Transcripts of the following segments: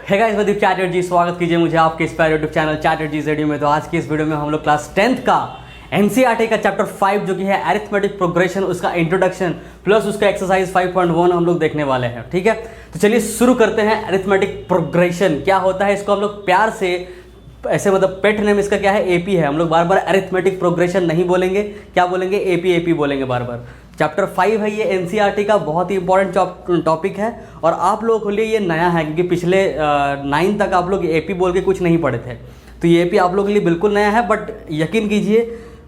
Hey guys, मैं दीप चैटर्जी, स्वागत कीजिए मुझे आपके इस प्यारे यूट्यूब चैनल चैटर्जी रेडियो में। तो आज की इस वीडियो में हम लोग क्लास 10th का एनसीईआरटी का चैप्टर 5 जो कि है अरिथमेटिक प्रोग्रेशन, उसका इंट्रोडक्शन प्लस उसका एक्सरसाइज 5.1 हम लोग देखने वाले हैं। ठीक है, तो चलिए शुरू करते हैं। अरिथमेटिक प्रोग्रेशन क्या होता है, इसको हम लोग प्यार से ऐसे मतलब पेट नेम इसका क्या है, एपी है। हम लोग बार बार अरिथमेटिक प्रोग्रेशन नहीं बोलेंगे, क्या बोलेंगे, एपी बोलेंगे बार बार। चैप्टर 5 है ये, एनसीईआरटी का बहुत ही इंपॉर्टेंट टॉपिक है और आप लोगों के लिए ये नया है क्योंकि पिछले 9 तक आप लोग एपी बोल के कुछ नहीं पढ़े थे। तो ये एपी आप लोगों के लिए बिल्कुल नया है, बट यकीन कीजिए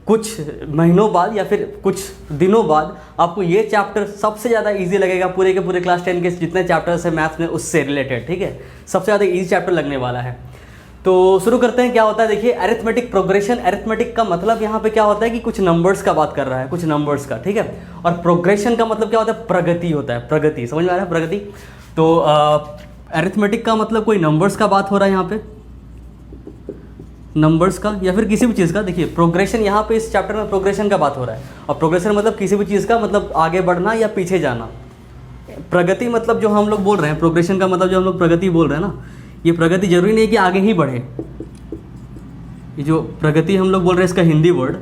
कुछ महीनों बाद या फिर कुछ दिनों बाद आपको ये चैप्टर सबसे ज़्यादा इजी लगेगा पूरे के पूरे क्लास 10 के जितने चैप्टर्स है मैथ्स में उससे रिलेटेड। ठीक है, सबसे ज़्यादा इजी चैप्टर लगने वाला है। तो शुरू करते हैं। क्या होता है देखिए, अरिथमेटिक प्रोग्रेशन। अरिथमेटिक का मतलब यहाँ पे क्या होता है कि कुछ नंबर्स का बात कर रहा है, कुछ नंबर्स का। ठीक है, और प्रोग्रेशन का मतलब क्या होता है, प्रगति होता है, प्रगति। समझ में आ रहा है, प्रगति। तो अरिथमेटिक का मतलब कोई नंबर्स का बात हो रहा है यहाँ पे, नंबर्स का या फिर किसी भी चीज़ का। देखिए प्रोग्रेशन यहाँ पे इस चैप्टर में प्रोग्रेशन का बात हो रहा है, और प्रोग्रेशन मतलब किसी भी चीज़ का मतलब आगे बढ़ना या पीछे जाना। प्रगति मतलब जो हम लोग बोल रहे हैं, प्रोग्रेशन का मतलब जो हम लोग प्रगति बोल रहे हैं ना, ये प्रगति जरूरी नहीं है कि आगे ही बढ़े। ये जो प्रगति हम लोग बोल रहे हैं इसका हिंदी वर्ड,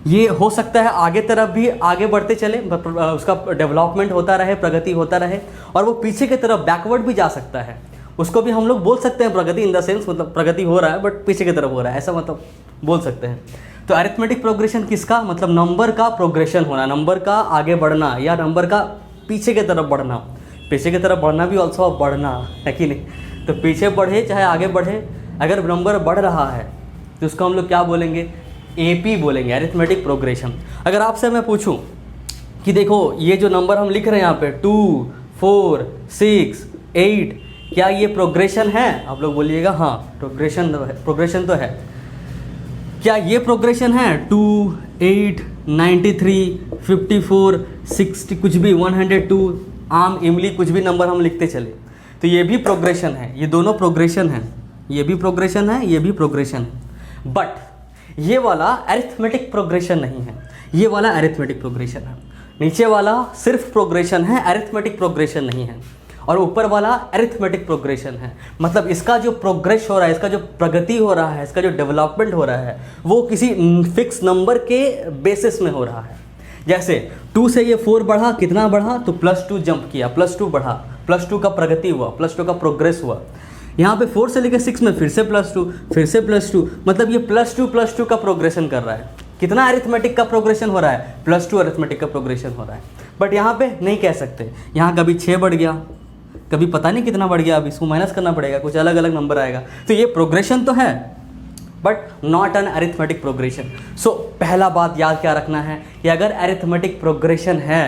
ये हो सकता है आगे तरफ भी आगे बढ़ते चले, उसका डेवलपमेंट होता रहे, प्रगति होता रहे, और वो पीछे की तरफ बैकवर्ड भी जा सकता है। उसको भी हम लोग बोल सकते हैं प्रगति, इन द सेंस मतलब प्रगति हो रहा है बट पीछे की तरफ हो रहा है, ऐसा मतलब बोल सकते हैं। तो अरिथमेटिक प्रोग्रेशन किसका मतलब, नंबर का प्रोग्रेशन होना, नंबर का आगे बढ़ना या नंबर का पीछे की तरफ बढ़ना। पीछे की तरफ बढ़ना भी ऑल्सो बढ़ना है कि नहीं। तो पीछे बढ़े चाहे आगे बढ़े, अगर नंबर बढ़ रहा है तो उसको हम लोग क्या बोलेंगे, एपी बोलेंगे, अरिथमेटिक प्रोग्रेशन। अगर आपसे मैं पूछूं कि देखो ये जो नंबर हम लिख रहे हैं यहाँ पे 2, 4, 6, 8, क्या ये प्रोग्रेशन है, आप लोग बोलिएगा हाँ प्रोग्रेशन तो है। क्या ये प्रोग्रेशन है 2, 8, 93, 54, 60 कुछ भी 102, आम इमली कुछ भी नंबर हम लिखते चले, तो ये भी प्रोग्रेशन है। ये दोनों प्रोग्रेशन है, ये भी प्रोग्रेशन है, ये भी प्रोग्रेशन है। बट ये वाला अरिथमेटिक प्रोग्रेशन नहीं है, ये वाला अरिथमेटिक प्रोग्रेशन है। नीचे वाला सिर्फ प्रोग्रेशन है, अरिथमेटिक प्रोग्रेशन नहीं है। और ऊपर वाला अरिथमेटिक प्रोग्रेशन है, मतलब इसका जो प्रोग्रेस हो रहा है, इसका जो प्रगति हो रहा है, इसका जो डेवलपमेंट हो रहा है, वो किसी फिक्स नंबर के बेसिस में हो रहा है। जैसे 2 से ये 4 बढ़ा, कितना बढ़ा, तो +2 जंप किया, +2 बढ़ा, +2 का प्रगति हुआ, +2 का प्रोग्रेस हुआ। यहाँ पे 4 से लेकर 6 में फिर से +2, फिर से +2, मतलब ये +2 का प्रोग्रेशन कर रहा है। कितना अरिथमेटिक का प्रोग्रेशन हो रहा है, +2 अरिथमेटिक का प्रोग्रेशन हो रहा है। बट यहाँ पे नहीं कह सकते, यहाँ कभी 6 बढ़ गया, कभी पता नहीं कितना बढ़ गया, अब इसको माइनस करना पड़ेगा, कुछ अलग अलग नंबर आएगा। तो ये प्रोग्रेशन तो है but not an arithmetic progression. So पहला बात याद क्या रखना है कि अगर अरिथमेटिक प्रोग्रेशन है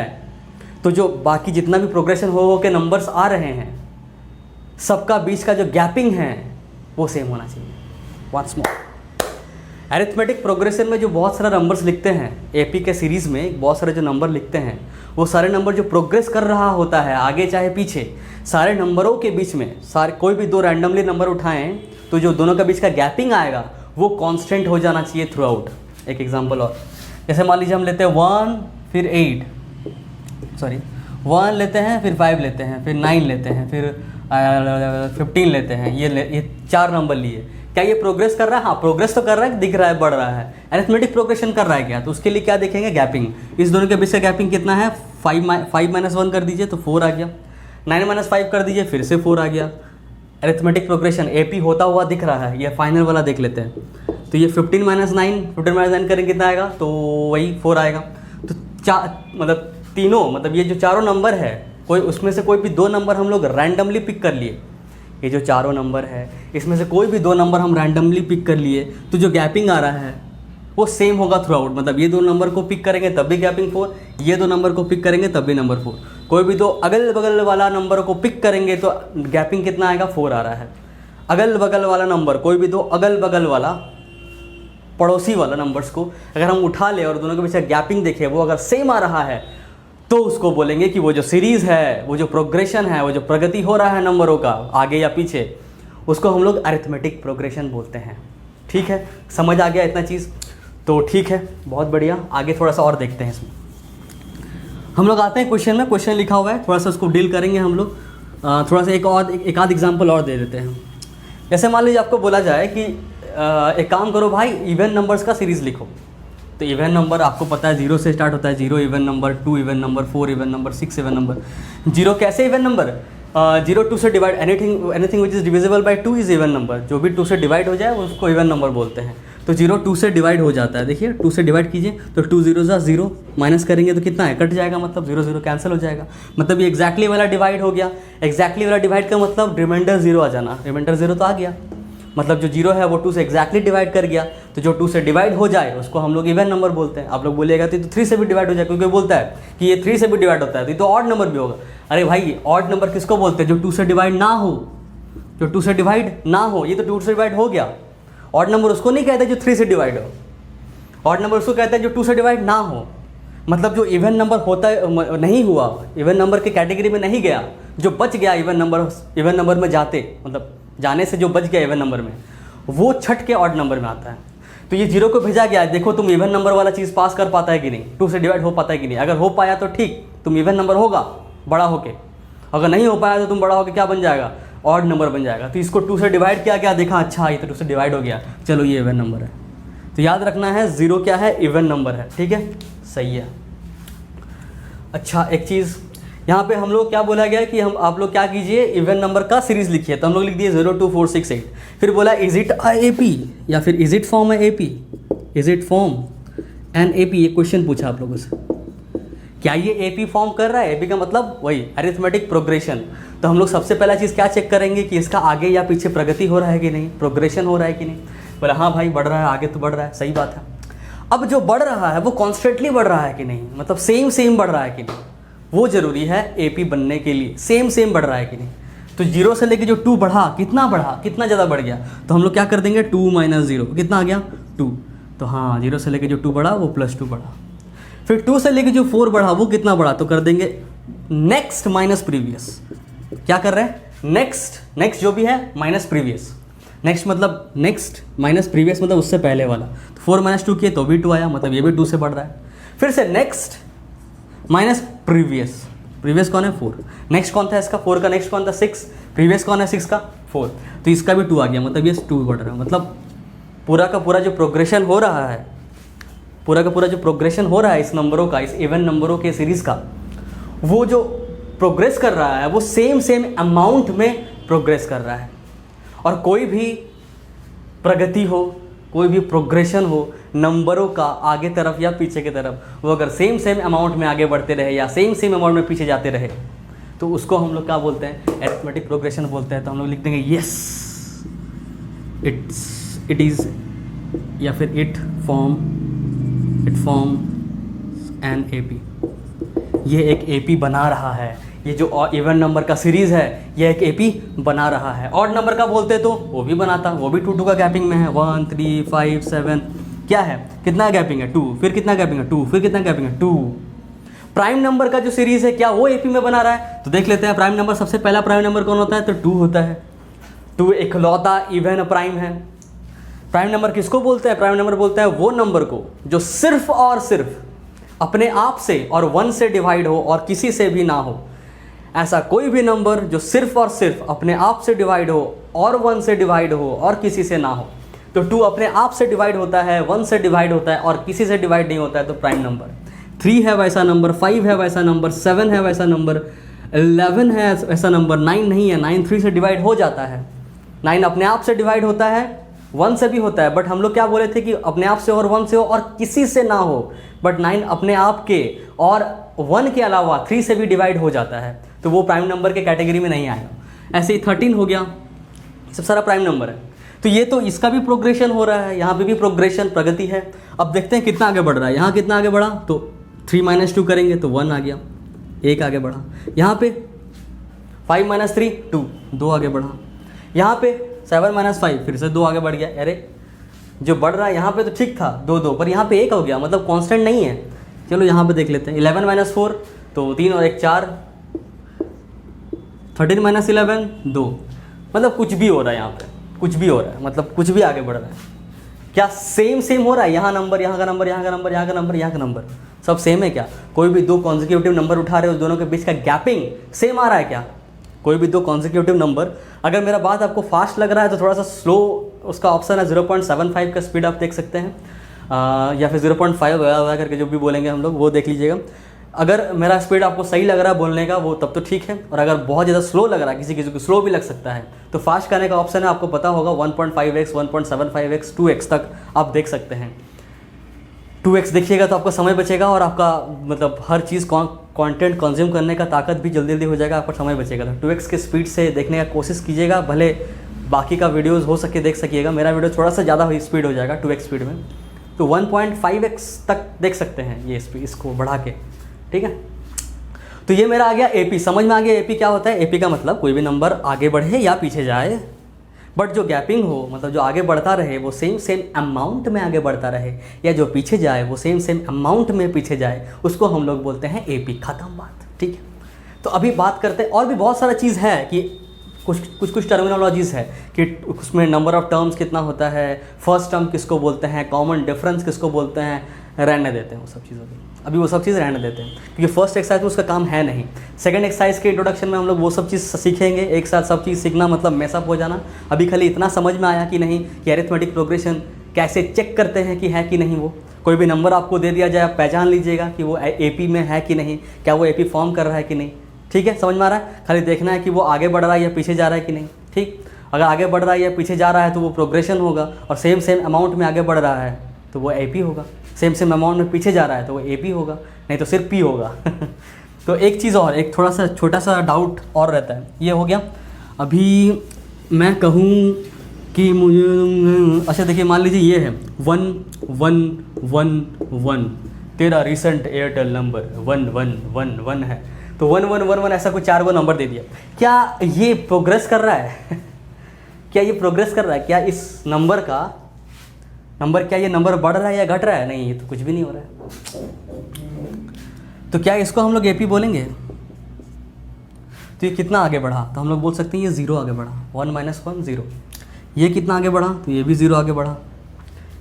तो जो बाकी जितना भी प्रोग्रेशन हो के नंबर्स आ रहे हैं, सबका बीच का जो गैपिंग है वो सेम होना चाहिए। वंस मोर, अरिथमेटिक प्रोग्रेशन में जो बहुत सारे नंबर्स लिखते हैं, एपी के सीरीज़ में बहुत सारे जो नंबर लिखते हैं, वो सारे नंबर जो प्रोग्रेस कर रहा होता है आगे चाहे पीछे, सारे नंबरों के बीच में कोई भी 2 रैंडमली नंबर उठाएं तो जो दोनों के बीच का गैपिंग आएगा वो कांस्टेंट हो जाना चाहिए थ्रू आउट। एक एग्जांपल और, जैसे मान लीजिए हम लेते हैं 1 फिर 1 लेते हैं, फिर 5 लेते हैं, फिर 9 लेते हैं, फिर 15 लेते हैं, ये 4 नंबर लिए। क्या ये प्रोग्रेस कर रहा है? हाँ प्रोग्रेस तो कर रहा है, दिख रहा है, बढ़ रहा है। अरिथमेटिक प्रोग्रेशन कर रहा है क्या, तो उसके लिए क्या देखेंगे, गैपिंग। इस दोनों के बीच का गैपिंग कितना है, 5 - 1 कर दीजिए तो 4 आ गया, 9 - 5 कर दीजिए फिर से 4 आ गया। अरिथमेटिक प्रोग्रेशन एपी होता हुआ दिख रहा है। ये फाइनल वाला देख लेते हैं, तो ये 15 - 9 करेंगे कितना आएगा, तो वही 4 आएगा। तो मतलब तीनों, मतलब ये जो चारों नंबर है, कोई उसमें से कोई भी 2 नंबर हम लोग रैंडमली पिक कर लिए। ये जो चारों नंबर है इसमें से कोई भी 2 नंबर हम रैंडमली पिक कर लिए, तो जो गैपिंग आ रहा है वो सेम होगा थ्रू आउट। मतलब ये 2 नंबर को पिक करेंगे तब भी गैपिंग 4, ये 2 नंबर को पिक करेंगे तब भी नंबर 4। कोई भी 2 अगल बगल वाला नंबर को पिक करेंगे तो गैपिंग कितना आएगा, 4 आ रहा है। अगल बगल वाला नंबर, कोई भी 2 अगल बगल वाला पड़ोसी वाला नंबर्स को अगर हम उठा ले और दोनों के बीच गैपिंग देखें, वो अगर सेम आ रहा है तो उसको बोलेंगे कि वो जो सीरीज़ है, वो जो प्रोग्रेशन है, वो जो प्रगति हो रहा है नंबरों का आगे या पीछे, उसको हम लोग अरिथमेटिक प्रोग्रेशन बोलते हैं। ठीक है, समझ आ गया इतना चीज़, तो ठीक है, बहुत बढ़िया। आगे थोड़ा सा और देखते हैं इसमें। हम लोग आते हैं क्वेश्चन में, क्वेश्चन लिखा हुआ है, थोड़ा सा उसको डील करेंगे हम लोग। थोड़ा सा एक आध एग्जाम्पल और दे देते हैं। जैसे मान लीजिए आपको बोला जाए कि एक काम करो भाई, इवन नंबर्स का सीरीज़ लिखो। तो इवन नंबर आपको पता है 0 से स्टार्ट होता है, 0 even number, 2 even number, 4 even number, 6 even number. 0 कैसे इवन नंबर? 0 2 से divide, anything which is divisible by 2 is even number. जो भी 2 से डिवाइड हो जाए उसको इवन नंबर बोलते हैं। तो 0 2 से डिवाइड हो जाता है। देखिए 2 से डिवाइड कीजिए तो 2 0 ज़ा 0, माइनस करेंगे तो कितना है, कट जाएगा, मतलब 0 0 कैंसिल हो जाएगा। मतलब ये एग्जैक्टली वाला डिवाइड हो गया। एग्जैक्टली वाला डिवाइड का मतलब रिमाइंडर 0 आ जाना। रिमाइंडर 0 तो आ गया, मतलब जो 0 है वो 2 से एग्जैक्टली डिवाइड कर गया। तो जो 2 से डिवाइड हो जाए उसको हम लोग इवन नंबर बोलते हैं। आप लोग बोलिएगा तो 3 से भी डिवाइड हो जाए, क्योंकि बोलता है कि ये 3 से भी डिवाइड होता है, तो ये तो ऑड नंबर भी होगा। अरे भाई ऑड नंबर किसको बोलते हैं? जो 2 से डिवाइड ना हो, जो 2 से डिवाइड ना हो। ये तो 2 से डिवाइड हो गया। ऑड नंबर उसको नहीं कहते जो 3 से डिवाइड हो। ऑड नंबर उसको कहते हैं जो 2 से डिवाइड ना हो, मतलब जो इवन नंबर होता है नहीं हुआ, इवन नंबर के कैटेगरी में नहीं गया, जो बच गया इवन नंबर में जाते, मतलब जाने से जो बच गया इवन नंबर में, वो छट के ऑड नंबर में आता है। तो ये 0 को भेजा गया है, देखो तुम इवन नंबर वाला चीज़ पास कर पाता है कि नहीं, 2 से डिवाइड हो पाता है कि नहीं। अगर हो पाया तो ठीक, तुम इवन नंबर होगा बड़ा होके। अगर नहीं हो पाया तो तुम बड़ा होके क्या बन जाएगा, ऑड नंबर बन जाएगा। तो इसको 2 से डिवाइड किया गया, देखा अच्छा ये तो 2 से डिवाइड हो गया, चलो ये इवन नंबर है। तो याद रखना है 0 क्या है, इवन नंबर है। ठीक है, सही है। अच्छा एक चीज़ यहाँ पे हम लोग क्या बोला गया कि हम आप लोग क्या कीजिए, इवन नंबर का सीरीज़ लिखिए। तो हम लोग लिख दिए 0 2 4 6 8। फिर बोला इज इट अ AP, या फिर is it form a AP, is it form an AP। ये क्वेश्चन पूछा आप लोगों से, क्या ये AP फॉर्म कर रहा है? AP का मतलब वही अरिथमेटिक प्रोग्रेशन। तो हम लोग सबसे पहला चीज़ क्या चेक करेंगे कि इसका आगे या पीछे प्रगति हो रहा है कि नहीं, प्रोग्रेशन हो रहा है कि नहीं। बोला हाँ भाई बढ़ रहा है, आगे तो बढ़ रहा है, सही बात है। अब जो बढ़ रहा है वो कॉन्स्टेंटली बढ़ रहा है कि नहीं, मतलब सेम बढ़ रहा है कि नहीं, वो ज़रूरी है AP बनने के लिए। सेम बढ़ रहा है कि नहीं। तो 0 से लेके जो 2 बढ़ा, कितना ज़्यादा बढ़ गया, तो हम लोग क्या कर देंगे 2 - 0, कितना आ गया 2। तो हाँ 0 से लेके जो 2 बढ़ा वो +2 बढ़ा। फिर 2 से लेके जो 4 बढ़ा वो कितना बढ़ा, तो कर देंगे नेक्स्ट माइनस प्रीवियस। क्या कर रहे हैं, नेक्स्ट जो भी है माइनस प्रीवियस। नेक्स्ट मतलब नेक्स्ट माइनस प्रीवियस मतलब उससे पहले वाला। तो 4 - 2 किए तो भी 2 आया, मतलब ये भी 2 से बढ़ रहा है। फिर से नेक्स्ट माइनस प्रीवियस कौन है 4, नेक्स्ट कौन था इसका 4 का, नेक्स्ट कौन था 6, प्रीवियस कौन है 6 का 4, तो इसका भी 2 आ गया, मतलब ये 2 बढ़ रहा है। मतलब पूरा का पूरा जो प्रोग्रेशन हो रहा है, इस नंबरों का, इस इवन नंबरों के सीरीज़ का, वो जो प्रोग्रेस कर रहा है वो सेम अमाउंट में प्रोग्रेस कर रहा है। और कोई भी प्रगति हो, कोई भी प्रोग्रेशन हो नंबरों का आगे तरफ या पीछे की तरफ, वो अगर सेम अमाउंट में आगे बढ़ते रहे या सेम अमाउंट में पीछे जाते रहे, तो उसको हम लोग क्या बोलते हैं, अरिथमेटिक प्रोग्रेशन बोलते हैं। तो हम लोग लिख देंगे यस इट इज़, या फिर इट फॉर्म एन AP। ये एक AP बना रहा है, ये जो इवन नंबर का सीरीज़ है ये एक AP बना रहा है। ऑड नंबर का बोलते तो वो भी बनाता, वो भी 2 का गैपिंग में है, 1 3 5 7, क्या है, कितना गैपिंग है 2, फिर कितना गैपिंग है 2, फिर कितना गैपिंग है 2। प्राइम नंबर का जो सीरीज़ है क्या वो AP में बना रहा है, तो देख लेते हैं। प्राइम नंबर, सबसे पहला प्राइम नंबर कौन होता है, तो 2 होता है। 2 इकलौता इवन प्राइम है। प्राइम नंबर किसको बोलते हैं, प्राइम नंबर बोलते हैं वो नंबर को जो सिर्फ और सिर्फ अपने आप से और 1 से डिवाइड हो और किसी से भी ना हो। ऐसा कोई भी नंबर जो सिर्फ और सिर्फ अपने आप से डिवाइड हो और 1 से डिवाइड हो और किसी से ना हो। तो 2 अपने आप से डिवाइड होता है, 1 से डिवाइड होता है और किसी से डिवाइड नहीं होता है, तो प्राइम नंबर। 3 है वैसा नंबर, 5 है वैसा नंबर, 7 है वैसा नंबर, 11 है ऐसा नंबर, 9 नहीं है, 9 3 से डिवाइड हो जाता है। 9 अपने आप से डिवाइड होता है, 1 से भी होता है, बट हम लोग क्या बोले थे कि अपने आप से और 1 से हो और किसी से ना हो। बट 9 अपने आप के और 1 के अलावा 3 से भी डिवाइड हो जाता है, तो वो प्राइम नंबर के कैटेगरी में नहीं आएगा। ऐसे ही 13 हो गया, सब सारा प्राइम नंबर है। तो ये तो इसका भी प्रोग्रेशन हो रहा है, यहाँ पे भी प्रोग्रेशन प्रगति है। अब देखते हैं कितना आगे बढ़ रहा है। यहाँ कितना आगे बढ़ा, तो 3 - 2 करेंगे तो 1 आ गया, 1 आगे बढ़ा। यहाँ पे 5 - 3 2, 2 आगे बढ़ा। यहाँ पे 7 - 5 फिर से 2 आगे बढ़ गया। अरे जो बढ़ रहा है यहाँ पे तो ठीक था 2 2, पर यहाँ पे 1 हो गया, मतलब कांस्टेंट नहीं है। चलो यहाँ पे देख लेते हैं। 11 - 4 तो 3 और 1 4, 13 - 11 2, मतलब कुछ भी हो रहा है यहाँ पे, कुछ भी हो रहा है, मतलब कुछ भी आगे बढ़ रहा है। क्या सेम हो रहा है, यहाँ नंबर, यहाँ का नंबर, यहाँ का नंबर, यहाँ का नंबर, यहाँ का नंबर, सब सेम है क्या? कोई भी 2 कॉन्जिक्यूटिव नंबर उठा रहे हो, दोनों के बीच का गैपिंग सेम आ रहा है क्या? कोई भी दो कॉन्जिक्यूटिव नंबर, अगर मेरा बात आपको फास्ट लग रहा है तो थोड़ा सा स्लो उसका ऑप्शन है 0.75 का स्पीड आप देख सकते हैं, या फिर 0.5 वगैरह करके जो भी बोलेंगे हम लोग वो देख लीजिएगा। अगर मेरा स्पीड आपको सही लग रहा है बोलने का वो तब तो ठीक है, और अगर बहुत ज़्यादा स्लो लग रहा है, किसी किसी को स्लो भी लग सकता है, तो फास्ट करने का ऑप्शन है, आपको पता होगा 1.5x 1.75x 2x तक आप देख सकते हैं। 2x देखिएगा तो आपका समय बचेगा और आपका मतलब हर चीज़ कंटेंट कंज्यूम करने का ताकत भी जल्दी जल्दी हो जाएगा, आपका समय बचेगा। तो 2x के स्पीड से देखने का कोशिश कीजिएगा, भले बाकी का वीडियोस हो सके देख सकिएगा, मेरा वीडियो थोड़ा सा ज़्यादा स्पीड हो जाएगा 2x स्पीड में, तो 1.5x तक देख सकते हैं ये स्पीड, इसको बढ़ा के, ठीक है। तो ये मेरा आ गया AP, समझ में आ गया AP क्या होता है। AP का मतलब कोई भी नंबर आगे बढ़े या पीछे जाए, बट जो गैपिंग हो, मतलब जो आगे बढ़ता रहे वो सेम अमाउंट में आगे बढ़ता रहे, या जो पीछे जाए वो सेम अमाउंट में पीछे जाए, उसको हम लोग बोलते हैं AP। ख़त्म बात, ठीक है। तो अभी बात करते हैं, और भी बहुत सारा चीज़ है कि कुछ टर्मिनोलॉजीज़ है कि उसमें नंबर ऑफ टर्म्स कितना होता है, फर्स्ट टर्म किसको बोलते हैं, कॉमन डिफरेंस किसको बोलते हैं, रहने देते हैं वो सब चीज़ों की, अभी वो सब चीज़ रहने देते हैं, क्योंकि फर्स्ट एक्सरसाइज में उसका काम है नहीं। सेकंड एक्सरसाइज के इंट्रोडक्शन में हम लोग वो सब चीज़ सीखेंगे, एक साथ सब चीज़ सीखना मतलब मेसअप हो जाना। अभी खाली इतना समझ में आया कि नहीं कि अरिथमेटिक प्रोग्रेशन कैसे चेक करते हैं कि है कि नहीं, वो कोई भी नंबर आपको दे दिया जाए आप पहचान लीजिएगा कि वो AP में है कि नहीं, क्या वो AP फॉर्म कर रहा है कि नहीं, ठीक है, समझ में आ रहा है। खाली देखना है कि वो आगे बढ़ रहा है या पीछे जा रहा है कि नहीं, ठीक। अगर आगे बढ़ रहा है या पीछे जा रहा है तो वो प्रोग्रेशन होगा, और सेम अमाउंट में आगे बढ़ रहा है तो वो AP होगा, सेम अमाउंट में पीछे जा रहा है तो वो AP होगा, नहीं तो सिर्फ P होगा। तो एक चीज़ और, एक थोड़ा सा छोटा सा डाउट और रहता है, ये हो गया। अभी मैं कहूँ कि मुझे, अच्छा देखिए मान लीजिए ये है 1111, तेरा रिसेंट एयरटेल नंबर 1111 है, तो 1111 ऐसा कुछ 4 नंबर दे दिया, क्या ये प्रोग्रेस कर रहा है? क्या ये प्रोग्रेस कर रहा है? क्या इस नंबर का क्या ये नंबर बढ़ रहा है या घट रहा है? नहीं, ये तो कुछ भी नहीं हो रहा है। तो क्या इसको हम लोग AP बोलेंगे? तो ये कितना आगे बढ़ा तो हम लोग बोल सकते हैं ये 0 आगे बढ़ा, 1 - 1 0। ये कितना आगे बढ़ा तो ये भी 0 आगे बढ़ा,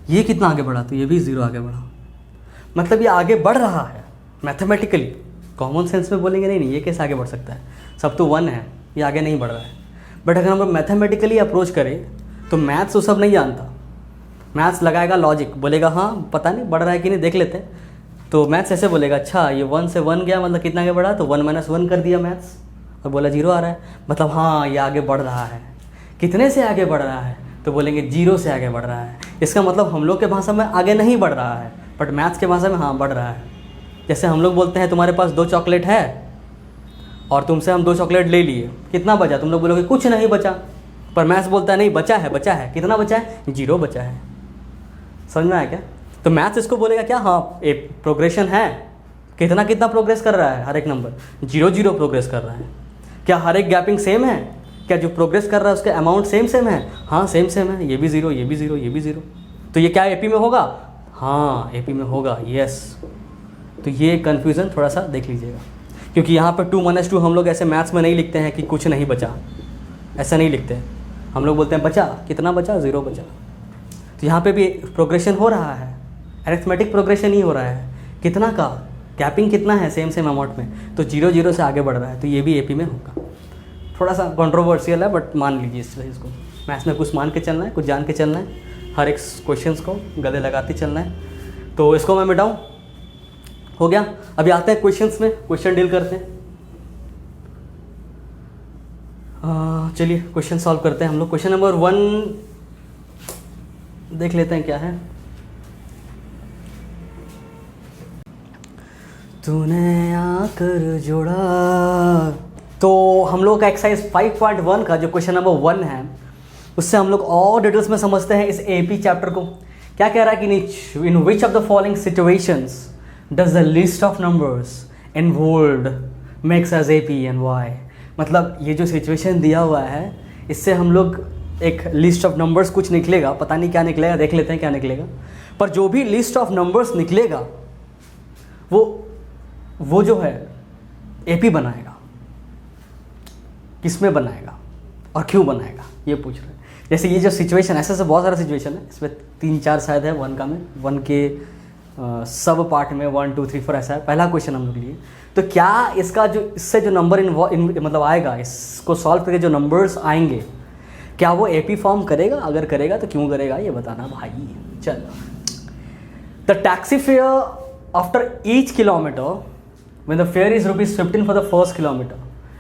ये कितना आगे बढ़ा तो ये भी 0 आगे बढ़ा, मतलब ये आगे बढ़ रहा है मैथमेटिकली। कॉमन सेंस में बोलेंगे नहीं ये कैसे आगे बढ़ सकता है, सब तो 1 है, ये आगे नहीं बढ़ रहा है। बट अगर हम लोग मैथमेटिकली अप्रोच करें तो मैथ्स वो सब नहीं जानता, मैथ्स लगाएगा लॉजिक, बोलेगा हाँ पता नहीं बढ़ रहा है कि नहीं देख लेते हैं। तो मैथ्स ऐसे बोलेगा, अच्छा ये 1 से 1 गया मतलब कितना आगे बढ़ा, तो 1 - 1 कर दिया मैथ्स और बोला 0 आ रहा है, मतलब हाँ ये आगे बढ़ रहा है। कितने से आगे बढ़ रहा है तो बोलेंगे 0 से आगे बढ़ रहा है। इसका मतलब हम लोग के भाषा में आगे नहीं बढ़ रहा है, बट मैथ्स के भाषा में हाँ बढ़ रहा है। जैसे हम लोग बोलते हैं तुम्हारे पास 2 चॉकलेट है और तुमसे हम 2 चॉकलेट ले लिए, कितना बचा, तुम लोग बोलोगे कुछ नहीं बचा, पर मैथ्स बोलता है नहीं बचा है, कितना बचा है, 0 बचा है। समझ में आया क्या? तो मैथ्स इसको बोलेगा क्या, हाँ एक प्रोग्रेशन है, कितना प्रोग्रेस कर रहा है, हर एक नंबर 0 प्रोग्रेस कर रहा है। क्या हर एक गैपिंग सेम है, क्या जो प्रोग्रेस कर रहा है उसका अमाउंट सेम है, हाँ सेम है, ये भी 0 ये भी 0 ये भी 0। तो ये क्या AP में होगा, हाँ AP में होगा, यस। तो ये कन्फ्यूज़न थोड़ा सा देख लीजिएगा, क्योंकि यहाँ पर 2 - 2 हम लोग ऐसे मैथ्स में नहीं लिखते हैं कि कुछ नहीं बचा, ऐसा नहीं लिखते हैं। हम लोग बोलते हैं बचा, कितना बचा, 0 बचा। तो यहाँ पे भी प्रोग्रेशन हो रहा है, अरिथमेटिक प्रोग्रेशन ही हो रहा है, कितना का गैपिंग कितना है सेम अमाउंट में, तो 0 से आगे बढ़ रहा है, तो ये भी AP में होगा। थोड़ा सा कंट्रोवर्शियल है बट मान लीजिए इसको, मैथ्स में कुछ मान के चलना है, कुछ जान के चलना है, हर एक क्वेश्चंस को गले लगाते चलना है। तो इसको मैं मिटाऊँ, हो गया। अभी आते हैं क्वेश्चंस में, क्वेश्चन डील करते हैं। चलिए क्वेश्चन सॉल्व करते हैं हम लोग। क्वेश्चन नंबर 1 देख लेते हैं क्या है। तूने आकर जोड़ा, तो हम लोग का एक्सरसाइज 5.1 का जो क्वेश्चन नंबर 1 है उससे हम लोग और डिटेल्स में समझते हैं इस AP चैप्टर को। क्या कह रहा है कि in which of the following situations does the list of numbers involved makes as AP and Y। मतलब ये जो सिचुएशन दिया हुआ है इससे हम लोग एक लिस्ट ऑफ नंबर्स कुछ निकलेगा, पता नहीं क्या निकलेगा, देख लेते हैं क्या निकलेगा। पर जो भी लिस्ट ऑफ नंबर्स निकलेगा वो जो है AP बनाएगा। किस में बनाएगा और क्यों बनाएगा ये पूछ रहे हैं। जैसे ये जो सिचुएशन, ऐसे बहुत सारा सिचुएशन है, इसमें 3-4 शायद है 1 का में 1 के सब पार्ट में 1 2 3 4 ऐसा है, पहला क्वेश्चन हम लोग लिए। तो क्या इसका जो इससे जो नंबर मतलब आएगा, इसको सॉल्व करके जो नंबर्स आएंगे, क्या वो एपी फॉर्म करेगा? अगर करेगा तो क्यों करेगा ये बताना भाई। चलो, the taxi fare after each kilometre when the fare is ₹15 for the first kilometer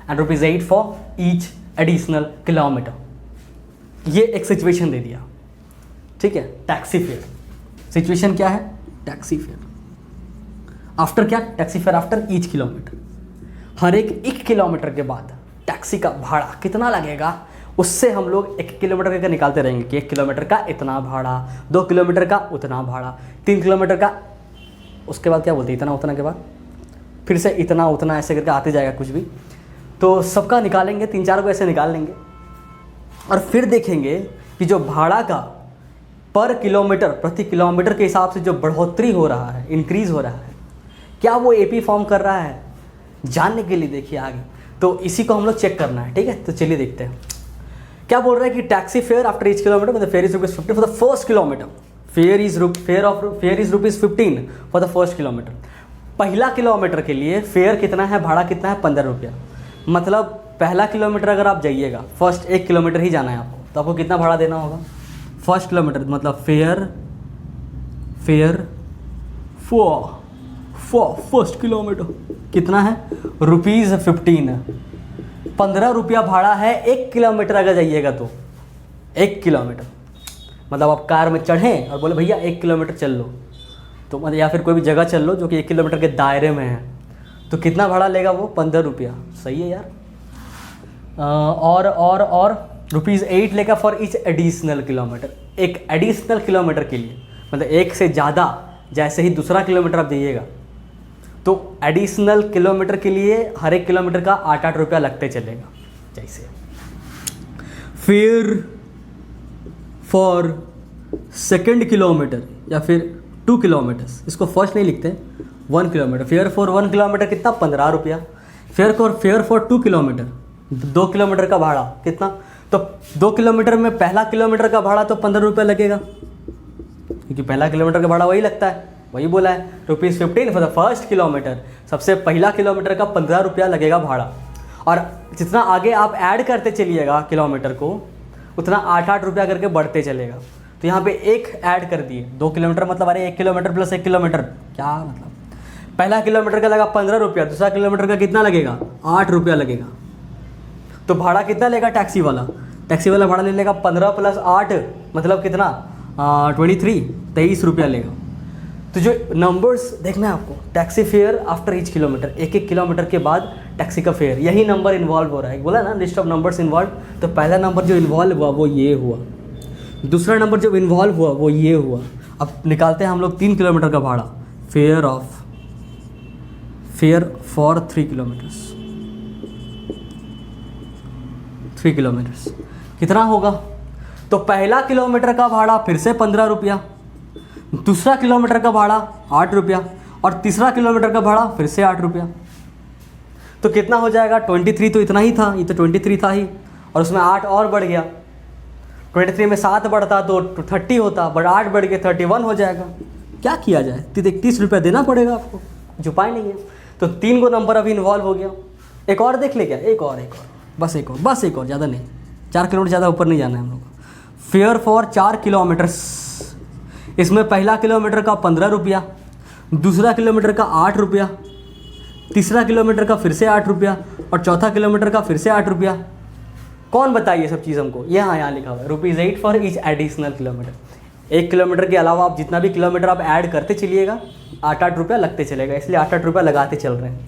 and ₹8 for each additional kilometer। ये एक सिचुएशन दे दिया, ठीक है। टैक्सी फेयर सिचुएशन क्या है? टैक्सी फेयर आफ्टर क्या? Taxi fare after each kilometre, हर एक किलोमीटर के बाद टैक्सी का भाड़ा कितना लगेगा, उससे हम लोग 1 किलोमीटर का निकालते रहेंगे कि 1 किलोमीटर का इतना भाड़ा, 2 किलोमीटर का उतना भाड़ा, 3 किलोमीटर का, उसके बाद क्या बोलते हैं, इतना उतना के बाद फिर से इतना उतना ऐसे करके आते जाएगा कुछ भी। तो सबका निकालेंगे, 3-4 को ऐसे निकाल लेंगे और फिर देखेंगे कि जो भाड़ा का पर किलोमीटर, प्रति किलोमीटर के हिसाब से जो बढ़ोतरी हो रहा है, इंक्रीज़ हो रहा है, क्या वो एपी फॉर्म कर रहा है, जानने के लिए देखिए आगे। तो इसी को हम लोग चेक करना है, ठीक है। तो चलिए देखते हैं क्या बोल रहा है कि taxi fare after each kilometre मतलब fare is ₹15 for the first kilometre, fare is ₹15 for the first kilometre. पहला किलोमीटर के लिए फेयर कितना है, भाड़ा कितना है? ₹15। मतलब पहला किलोमीटर अगर आप जाइएगा, फर्स्ट 1 किलोमीटर ही जाना है आपको, तो आपको कितना भाड़ा देना होगा? फर्स्ट किलोमीटर मतलब फेयर फॉर फर्स्ट किलोमीटर कितना है? ₹15। ₹15 भाड़ा है 1 किलोमीटर अगर जाइएगा तो। 1 किलोमीटर मतलब आप कार में चढ़ें और बोले भैया 1 किलोमीटर चल लो, तो मतलब या फिर कोई भी जगह चल लो जो कि 1 किलोमीटर के दायरे में है, तो कितना भाड़ा लेगा वो? ₹15। सही है यार। और ₹8 लेगा फॉर ईच एडिशनल किलोमीटर। एक एडिशनल किलोमीटर के लिए मतलब एक से ज़्यादा, जैसे ही दूसरा किलोमीटर आप जाइएगा तो एडिशनल किलोमीटर के लिए हर एक किलोमीटर का ₹8 लगते चलेगा। जैसे फेयर फॉर सेकेंड किलोमीटर या फिर 2 किलोमीटर्स, इसको फर्स्ट नहीं लिखते, 1 किलोमीटर। फेयर फॉर 1 किलोमीटर कितना? ₹15। फेयर फॉर 2 किलोमीटर, 2 किलोमीटर का भाड़ा कितना? तो 2 किलोमीटर में पहला किलोमीटर का भाड़ा तो ₹15 लगेगा, क्योंकि पहला किलोमीटर का भाड़ा वही लगता है, वही बोला है ₹15 फॉर द फर्स्ट किलोमीटर। सबसे पहला किलोमीटर का ₹15 लगेगा भाड़ा, और जितना आगे आप ऐड करते चलिएगा किलोमीटर को, उतना ₹8 करके बढ़ते चलेगा। तो यहाँ पे एक ऐड कर दिए, 2 किलोमीटर मतलब अरे 1 किलोमीटर प्लस 1 किलोमीटर, क्या मतलब? पहला किलोमीटर का लगा ₹15, दूसरा किलोमीटर का कितना लगेगा? ₹8 लगेगा। तो भाड़ा कितना लेगा टैक्सी वाला? टैक्सी वाला भाड़ा ले लेगा 15 + 8 मतलब कितना? 23 लेगा। तो जो नंबर्स देखना है आपको, taxi fare after each kilometre, 1 kilometre के बाद टैक्सी का फेयर, यही नंबर इन्वॉल्व हो रहा है। बोला ना लिस्ट ऑफ नंबर्स इन्वॉल्व, तो पहला नंबर जो इन्वॉल्व हुआ वो ये हुआ, दूसरा नंबर जो इन्वॉल्व हुआ वो ये हुआ। अब निकालते हैं हम लोग 3 किलोमीटर का भाड़ा। फेयर फॉर 3 किलोमीटर्स कितना होगा? तो पहला किलोमीटर का भाड़ा फिर से ₹15, दूसरा किलोमीटर का भाड़ा ₹8 और तीसरा किलोमीटर का भाड़ा फिर से ₹8। तो कितना हो जाएगा? 23 तो इतना ही था, ये तो 23 था ही, और उसमें 8 और बढ़ गया। 23 में 7 बढ़ता तो 30 होता, बट 8 बढ़ के 31 हो जाएगा। क्या किया जाए? ₹30 देना पड़ेगा आपको, कुछ उपाय नहीं है। तो 3 को नंबर अभी इन्वॉल्व हो गया। एक और देख ले क्या? एक और बस एक और, ज़्यादा नहीं, 4 किलोमीटर ज़्यादा ऊपर नहीं जाना है हम लोग को। फेयर फॉर 4 किलोमीटर्स, इसमें पहला किलोमीटर का ₹15, दूसरा किलोमीटर का ₹8, तीसरा किलोमीटर का फिर से ₹8 और चौथा किलोमीटर का फिर से ₹8। कौन बताइए सब चीज़ हमको? यहाँ लिखा हुआ है ₹8 for each additional kilometre. 1 kilometre के अलावा आप जितना भी किलोमीटर आप ऐड करते चलिएगा, ₹8 लगते चलेगा, इसलिए ₹8 लगाते चल रहे हैं।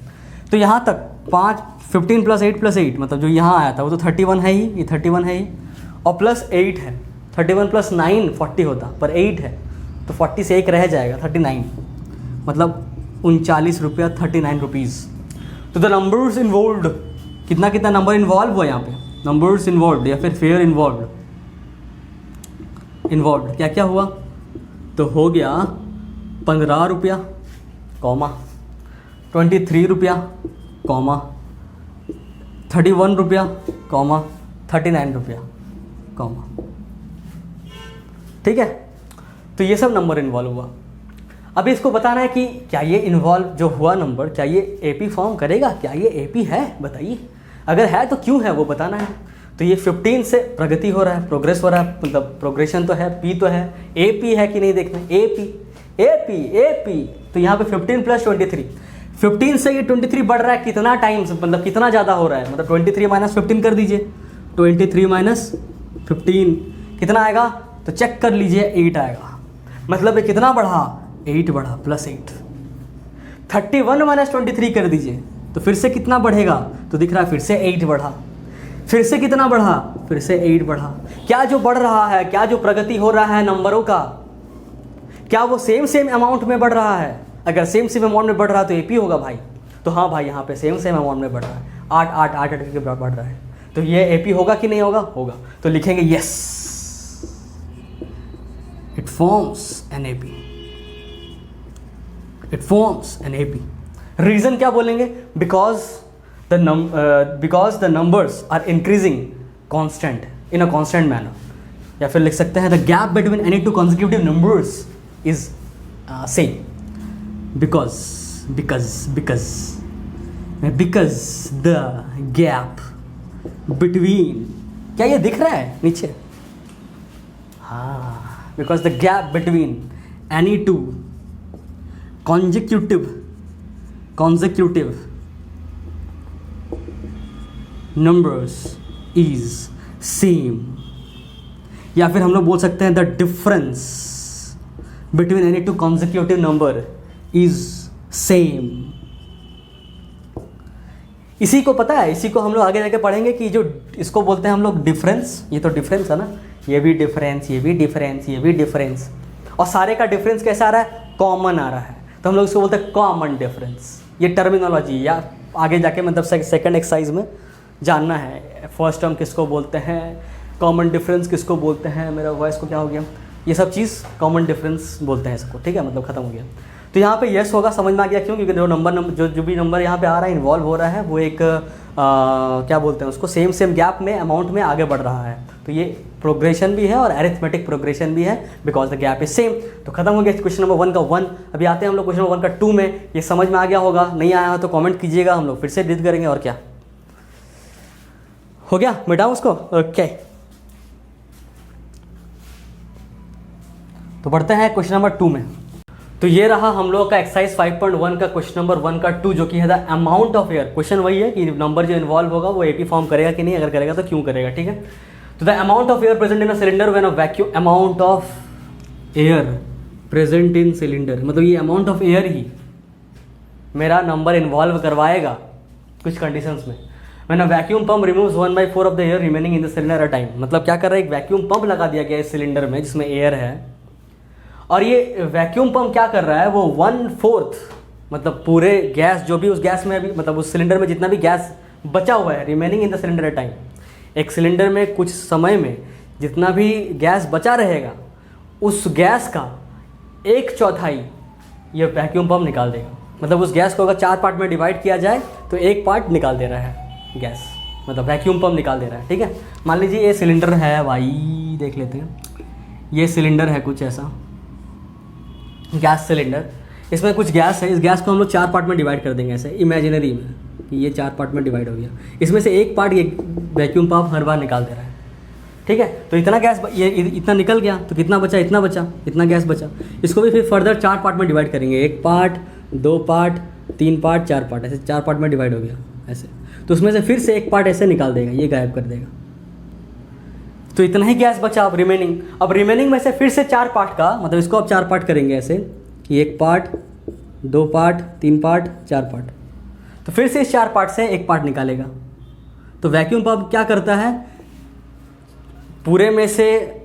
तो यहाँ तक 15 + 8 + 8 मतलब जो यहाँ आया था वो तो 31 है ही, ये 31 है ही, और प्लस 8 है। 31 + 9 40 होता, पर 8 है तो 40 से 1 रह जाएगा, 39 मतलब ₹39, 39 रुपीज़। तो द नंबर्स इन्वॉल्व, कितना नंबर इन्वॉल्व हुआ यहाँ पे? नंबर्स इन्वॉल्व या फिर फेयर इन्वॉल्व क्या क्या हुआ? तो हो गया ₹15, ₹23, ₹31, ₹39, ठीक है। तो ये सब नंबर इन्वॉल्व हुआ। अभी इसको बताना है कि क्या ये इन्वॉल्व जो हुआ नंबर, क्या ये एपी फॉर्म करेगा, क्या ये एपी है, बताइए। अगर है तो क्यों है वो बताना है। तो ये 15 से प्रगति हो रहा है, प्रोग्रेस हो रहा है, मतलब प्रोग्रेशन तो है, पी तो है, एपी है कि नहीं देखना, एपी एपी एपी। तो यहाँ पे 15 प्लस 23, 15 से ये 23 बढ़ रहा है, कितना टाइम, मतलब कितना ज़्यादा हो रहा है, मतलब 23 माइनस 15 कर दीजिए, 23 माइनस 15 कितना आएगा, तो चेक कर लीजिए 8 आएगा। मतलब ये कितना बढ़ा, 8 बढ़ा प्लस 8। 31 माइनस 23 कर दीजिए तो फिर से कितना बढ़ेगा, तो दिख रहा है फिर से 8 बढ़ा, फिर से कितना बढ़ा, फिर से 8 बढ़ा। क्या जो बढ़ रहा है, क्या जो प्रगति हो रहा है नंबरों का, क्या वो सेम अमाउंट में बढ़ रहा है? अगर सेम अमाउंट में बढ़ रहा है तो एपी होगा भाई। तो हाँ भाई, यहाँ पे सेम अमाउंट में बढ़ रहा है, 8 के बढ़ रहा है, तो ये एपी होगा कि नहीं होगा, होगा। तो लिखेंगे yes, it forms an AP, it forms an AP. Reason क्या बोलेंगे, because the numbers are increasing constant in a constant manner, या फिर लिख सकते हैं the gap between any two consecutive numbers is same, because the gap between, क्या ये दिख रहा है नीचे, हाँ, because the gap between any two consecutive numbers is same, या फिर हम लोग बोल सकते हैं the difference between any two consecutive number is same। इसी को पता है, इसी को हम लोग आगे जाके पढ़ेंगे कि जो इसको बोलते हैं हम लोग डिफरेंस, ये तो डिफरेंस है ना, ये भी डिफरेंस, ये भी डिफरेंस, ये भी डिफरेंस, और सारे का डिफरेंस कैसा आ रहा है, कॉमन आ रहा है, तो हम लोग इसको बोलते हैं कॉमन डिफरेंस। ये टर्मिनोलॉजी या आगे जाके मतलब सेकंड एक्सरसाइज में जानना है, फर्स्ट टर्म किसको बोलते हैं, कॉमन डिफरेंस किसको बोलते हैं, मेरा वॉइस को क्या हो गया, ये सब चीज़ कॉमन डिफरेंस बोलते हैं इसको, ठीक है, मतलब ख़त्म हो गया। तो यहाँ पे यस होगा, समझ में आ गया क्यों, क्योंकि जो जो भी नंबर यहाँ पे आ रहा है, इन्वॉल्व हो रहा है, वो एक क्या बोलते हैं उसको, सेम गैप में अमाउंट में आगे बढ़ रहा है, तो ये प्रोग्रेशन भी है और अरिथमेटिक प्रोग्रेशन भी है, because the gap is same. तो खत्म हो गया क्वेश्चन नंबर 1 का 1। अभी आते हैं हम लोग क्वेश्चन नंबर 1 का 2 में। ये समझ में आ गया होगा, नहीं आया हो तो कमेंट कीजिएगा, हम लोग फिर से रीड करेंगे। और क्या हो गया, मिटाऊं उसको, ओके। तो बढ़ते हैं क्वेश्चन नंबर 2 में। तो ये रहा हम लोग का एक्सरसाइज 5.1 का क्वेश्चन नंबर 1 का 2, जो कि है the amount of air. Question वही है कि नंबर जो इन्वॉल्व होगा वो एपी फॉर्म करेगा कि नहीं, अगर करेगा तो क्यों करेगा, ठीक है। तो the amount of air present in a cylinder when a vacuum, amount of air present in cylinder, मतलब ये अमाउंट ऑफ एयर ही मेरा नंबर इन्वॉल्व करवाएगा कुछ कंडीशंस में। When a vacuum pump removes 1/4 of the air remaining in the cylinder a time, मतलब क्या कर रहा है, एक वैक्यूम पंप लगा दिया गया इस सिलेंडर में जिसमें एयर है, और ये वैक्यूम पंप क्या कर रहा है, वो 1/4 मतलब पूरे गैस जो भी उस गैस में अभी, मतलब उस सिलेंडर में जितना भी गैस बचा हुआ है, remaining in the cylinder a time, एक सिलेंडर में कुछ समय में जितना भी गैस बचा रहेगा, उस गैस का 1/4 ये वैक्यूम पंप निकाल देगा। मतलब उस गैस को अगर 4 पार्ट में डिवाइड किया जाए तो 1 पार्ट निकाल दे रहा है गैस, मतलब वैक्यूम पंप निकाल दे रहा है, ठीक है। मान लीजिए ये सिलेंडर है भाई, देख लेते हैं, ये सिलेंडर है कुछ ऐसा गैस सिलेंडर, इसमें कुछ गैस है, इस गैस को हम लोग 4 पार्ट में डिवाइड कर देंगे ऐसे इमेजिनरी में, कि ये 4 पार्ट में डिवाइड हो गया, इसमें से 1 पार्ट ये वैक्यूम पंप हर बार निकाल दे रहा है, ठीक है। तो इतना गैस ये इतना निकल गया, तो कितना बचा, इतना बचा, इतना गैस बचा। इसको भी फिर फर्दर 4 पार्ट में डिवाइड करेंगे, 1 पार्ट, 2 पार्ट, 3 पार्ट, 4 पार्ट, ऐसे 4 पार्ट में डिवाइड हो गया ऐसे। तो उसमें से फिर से 1 पार्ट ऐसे निकाल देगा, ये गायब कर देगा, तो इतना ही गैस बचा। अब रिमेनिंग में से फिर से 4 पार्ट का, मतलब इसको अब 4 पार्ट करेंगे ऐसे कि 1 पार्ट, 2 पार्ट, 3 पार्ट, 4 पार्ट, तो फिर से इस 4 पार्ट से 1 पार्ट निकालेगा। तो वैक्यूम पंप क्या करता है, पूरे में से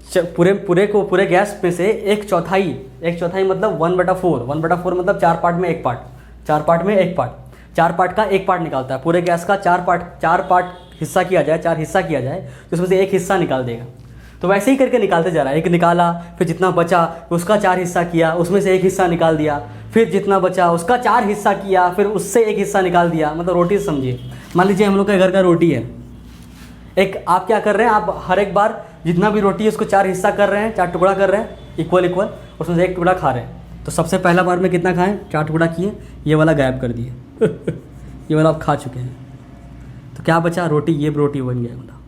पूरे गैस में से 1/4 मतलब 1/4 मतलब 4 पार्ट में 1 पार्ट, 4 पार्ट में 1 पार्ट, 4 पार्ट का 1 पार्ट निकालता है। पूरे गैस का 4 पार्ट हिस्सा किया जाए, 4 हिस्सा किया जाए, तो उसमें से 1 हिस्सा निकाल देगा। तो वैसे ही करके निकालते जा रहा है, 1 निकाला, फिर जितना बचा उसका 4 हिस्सा किया, उसमें से 1 हिस्सा निकाल दिया, फिर जितना बचा उसका 4 हिस्सा किया, फिर उससे 1 हिस्सा निकाल दिया। मतलब रोटी समझिए, मान लीजिए हम लोग के घर का रोटी है, एक आप क्या कर रहे हैं, आप हर एक बार जितना भी रोटी है उसको 4 हिस्सा कर रहे हैं, 4 टुकड़ा कर रहे हैं, इक्वल, उसमें से 1 टुकड़ा खा रहे हैं। तो सबसे पहला बार में कितना खाएं, 4 टुकड़ा किए, ये वाला गायब कर दिए ये वाला आप खा चुके हैं। तो क्या बचा, रोटी, ये रोटी बन गया वाला,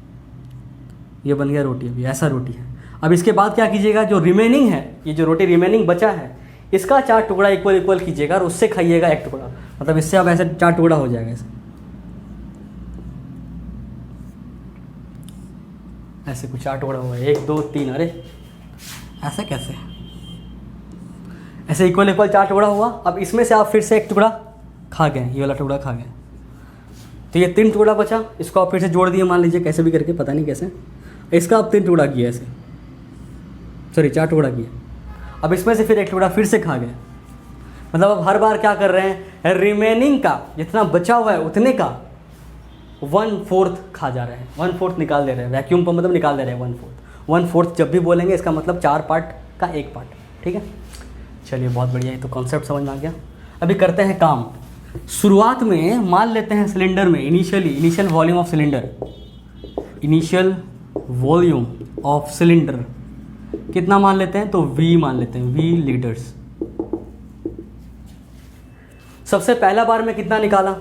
ये बन गया रोटी, अभी ऐसा रोटी है। अब इसके बाद क्या कीजिएगा, जो रिमेनिंग है, ये जो रोटी रिमेनिंग बचा है, इसका 4 टुकड़ा इक्वल कीजिएगा और उससे खाइएगा 1 टुकड़ा, मतलब इससे अब ऐसे 4 टुकड़ा हो जाएगा ऐसे कुछ 4 टुकड़ा हुआ है, 1 2 3, अरे ऐसे कैसे, ऐसे इक्वल 4 टुकड़ा हुआ। अब इसमें से आप फिर से 1 टुकड़ा खा गए, ये वाला टुकड़ा खा गए, तो ये 3 टुकड़ा बचा, इसको आप फिर से जोड़ दिए, मान लीजिए कैसे भी करके, पता नहीं कैसे, इसका आप 3 टुकड़ा किए ऐसे, सॉरी 4 टुकड़ा किए। अब इसमें से फिर 1 टुकड़ा फिर से खा गए, मतलब अब हर बार क्या कर रहे हैं, रिमेनिंग का जितना बचा हुआ है उतने का 1/4 खा जा रहे हैं, 1/4 निकाल दे रहे हैं, वैक्यूम पर मतलब निकाल दे रहे हैं 1/4 जब भी बोलेंगे इसका मतलब 4 पार्ट का 1 पार्ट, ठीक है। चलिए बहुत बढ़िया, ये तो कॉन्सेप्ट समझ में आ गया। अभी करते हैं काम। शुरुआत में मान लेते हैं सिलेंडर में initial volume of cylinder, initial volume of cylinder कितना मान लेते हैं, तो V मान लेते हैं, V लीटर्स। सबसे पहला बार में कितना निकाला,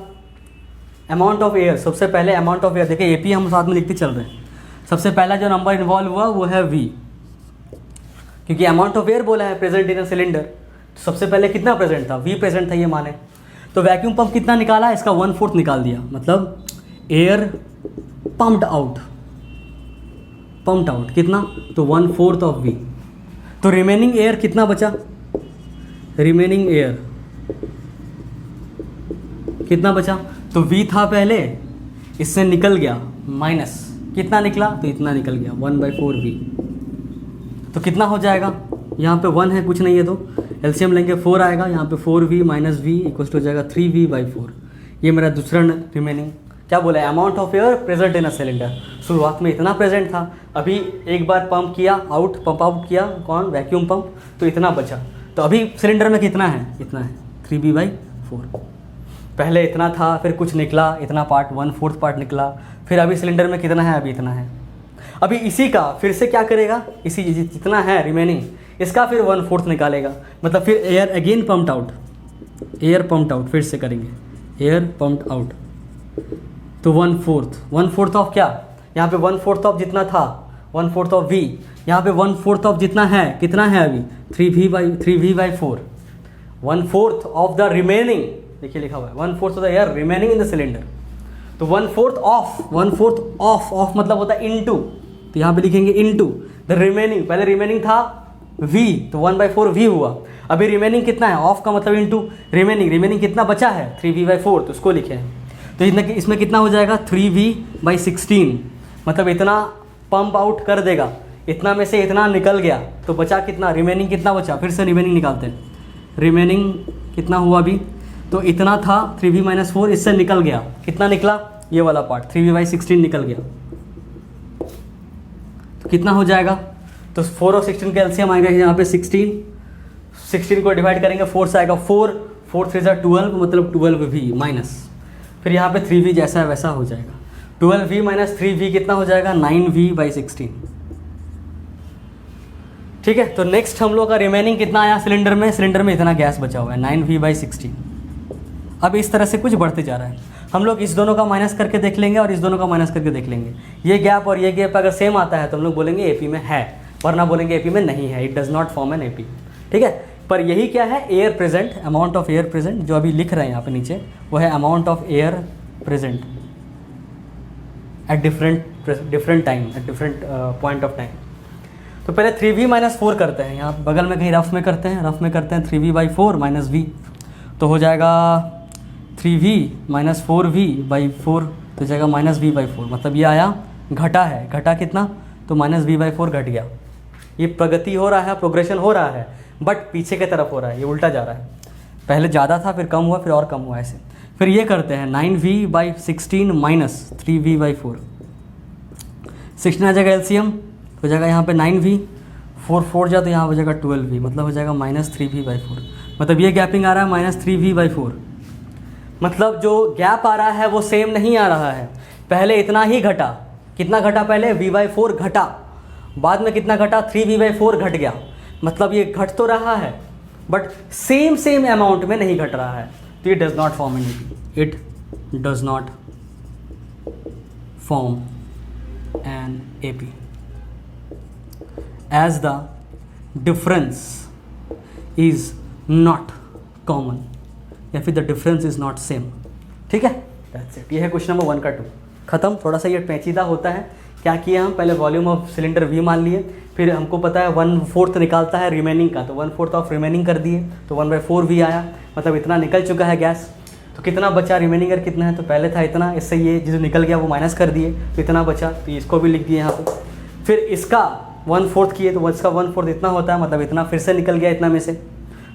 अमाउंट ऑफ एयर, सबसे पहले अमाउंट ऑफ एयर, देखिए AP हम साथ में लिखते चल रहे हैं। सबसे पहला जो नंबर इन्वॉल्व हुआ वो है V, क्योंकि अमाउंट ऑफ एयर बोला है प्रेजेंट इन अ सिलेंडर, तो सबसे पहले कितना प्रेजेंट था, V प्रेजेंट था ये माने। तो वैक्यूम पंप कितना निकाला, इसका 1/4 निकाल दिया, मतलब एयर पम्प्ड आउट कितना, तो 1/4 ऑफ V। तो रिमेनिंग एयर कितना बचा, रिमेनिंग एयर कितना बचा, तो V था पहले, इससे निकल गया माइनस, कितना निकला, तो इतना निकल गया 1/4 V। तो कितना हो जाएगा, यहाँ पे 1 है कुछ नहीं है, तो एलसीएम लेंगे 4 आएगा, यहाँ पे 4V माइनस V इक्वल हो जाएगा 3V/4। ये मेरा दूसरा रिमेनिंग क्या बोला है, amount of air present in a cylinder. शुरुआत में इतना प्रेजेंट था, अभी एक बार पंप आउट किया कौन, वैक्यूम पंप, तो इतना बचा। तो अभी सिलेंडर में कितना है, इतना है 3V/4। पहले इतना था, फिर कुछ निकला, इतना पार्ट 1/4 पार्ट निकला, फिर अभी सिलेंडर में कितना है, अभी इतना है। अभी इसी का फिर से क्या करेगा, इसी जितना है रिमेनिंग इसका फिर 1/4 निकालेगा, मतलब फिर air again pumped out, air pumped out फिर से करेंगे, एयर पम्प्ड आउट, तो 1/4 ऑफ क्या, यहाँ पे 1/4 ऑफ जितना था 1/4 ऑफ V, यहाँ पे 1/4 ऑफ जितना है, कितना है अभी 3V/4, 1/4 ऑफ द रिमेनिंग, देखिए लिखा हुआ है 1/4 of the air remaining in the cylinder. तो 1/4 ऑफ मतलब होता है इनटू, तो यहाँ पे लिखेंगे इनटू द रिमेनिंग, पहले रिमेनिंग था V, तो 1/4 V हुआ, अभी रिमेनिंग कितना है, ऑफ का मतलब इनटू रिमेनिंग कितना बचा है 3V/4, तो उसको लिखे हैं। तो इसमें कितना हो जाएगा 3V/16, मतलब इतना पंप आउट कर देगा, इतना में से इतना निकल गया, तो बचा कितना, रिमेनिंग कितना बचा, फिर से रिमेनिंग निकालते हैं, रिमेनिंग कितना हुआ अभी, तो इतना था 3V-4, इससे निकल गया, कितना निकला, ये वाला पार्ट 3V/16 निकल गया, तो कितना हो जाएगा, तो 4 और 16 का एलसीएम आएगा यहाँ पे 16 को डिवाइड करेंगे 4 से आएगा 4 3 12, मतलब 12V माइनस, फिर यहाँ पे 3V जैसा है वैसा हो जाएगा, 12V माइनस 3V कितना हो जाएगा 9V/16, ठीक है। तो नेक्स्ट हम लोग का रिमेनिंग कितना आया सिलेंडर में इतना गैस बचा हुआ है 9V/16। अब इस तरह से कुछ बढ़ते जा रहा है, हम लोग इस दोनों का माइनस करके देख लेंगे और इस दोनों का माइनस करके देख लेंगे, ये गैप और ये गैप अगर सेम आता है तो हम लोग बोलेंगे एपी में है, वरना बोलेंगे एपी में नहीं है, it does not form an AP, ठीक है। पर यही क्या है, air present, amount of air present, जो अभी लिख रहे हैं यहाँ पे नीचे, वो है amount of air present at different time, at different point of time. तो पहले 3V-4 करते हैं, यहाँ बगल में कहीं रफ में करते हैं 3V/4 माइनस V, तो हो जाएगा 3V-4V/4, तो जाएगा -V/4, मतलब ये आया घटा है, घटा कितना, तो -V/4 घट गया। ये प्रगति हो रहा है, प्रोग्रेशन हो रहा है, बट पीछे की तरफ हो रहा है, ये उल्टा जा रहा है, पहले ज़्यादा था फिर कम हुआ फिर और कम हुआ ऐसे। फिर ये करते हैं 9V/16 माइनस 3V/4, 16 आ जाएगा एलसीएम, हो जाएगा यहाँ पे 9V, 4 जा तो यहाँ हो जाएगा 12V, मतलब हो जाएगा -3V/4, मतलब ये गैपिंग आ रहा है -3V/4, मतलब जो गैप आ रहा है वो सेम नहीं आ रहा है, पहले इतना ही घटा, कितना घटा, पहले V/4 घटा, बाद में कितना घटा 3V/4 घट गया, मतलब ये घट तो रहा है बट सेम अमाउंट में नहीं घट रहा है, तो ये does not form an AP, it does not form an AP as the difference is not common, या फिर the difference is not same. ठीक है, दैट्स इट। ये है क्वेश्चन नंबर 1 का 2 खत्म। थोड़ा सा ये पेचीदा होता है। क्या किया हम, पहले वॉल्यूम ऑफ सिलेंडर V मान लिए, फिर हमको पता है 1/4 निकालता है रिमेनिंग का, तो 1/4 ऑफ रिमेनिंग कर दिए, तो 1/4 V आया, मतलब इतना निकल चुका है गैस। तो कितना बचा, रिमेनिंग अगर कितना है, तो पहले था इतना, इससे ये जो निकल गया वो माइनस कर दिए, तो इतना बचा, तो इसको भी लिख दिए यहाँ पे। फिर इसका 1/4 किए, तो इसका 1/4 इतना होता है, मतलब इतना फिर से निकल गया इतना में से,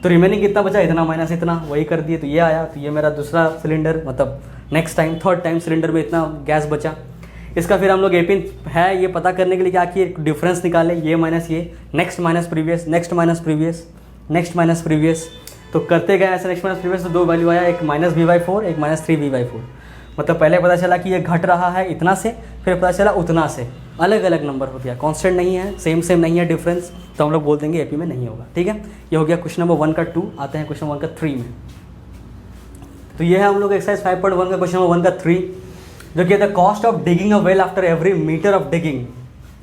तो रिमेनिंग कितना बचा, इतना माइनस इतना, वही कर दिए, तो ये आया। तो ये मेरा दूसरा सिलेंडर, मतलब next time third time cylinder में इतना गैस बचा। इसका फिर हम लोग एपी है ये पता करने के लिए क्या किए, डिफरेंस निकाले, ये माइनस ये, next minus previous, next minus previous, next minus previous, तो करते गए ऐसे नेक्स्ट माइनस प्रीवियस, तो 2 वैल्यू आया, एक -V/4 एक -3V/4। मतलब पहले पता चला कि ये घट रहा है इतना से, फिर पता चला उतना से, अलग अलग नंबर हो गया, कांस्टेंट नहीं है, सेम नहीं है डिफरेंस, तो हम लोग बोल देंगे एपी में नहीं होगा। ठीक है, ये हो गया क्वेश्चन नंबर 1 का 2। आते हैं क्वेश्चन 1 का 3 में। तो ये है हम लोग एक्सरसाइज 5.1 का क्वेश्चन नंबर 1 का 3, जो कि the cost of digging a well after every metre of digging.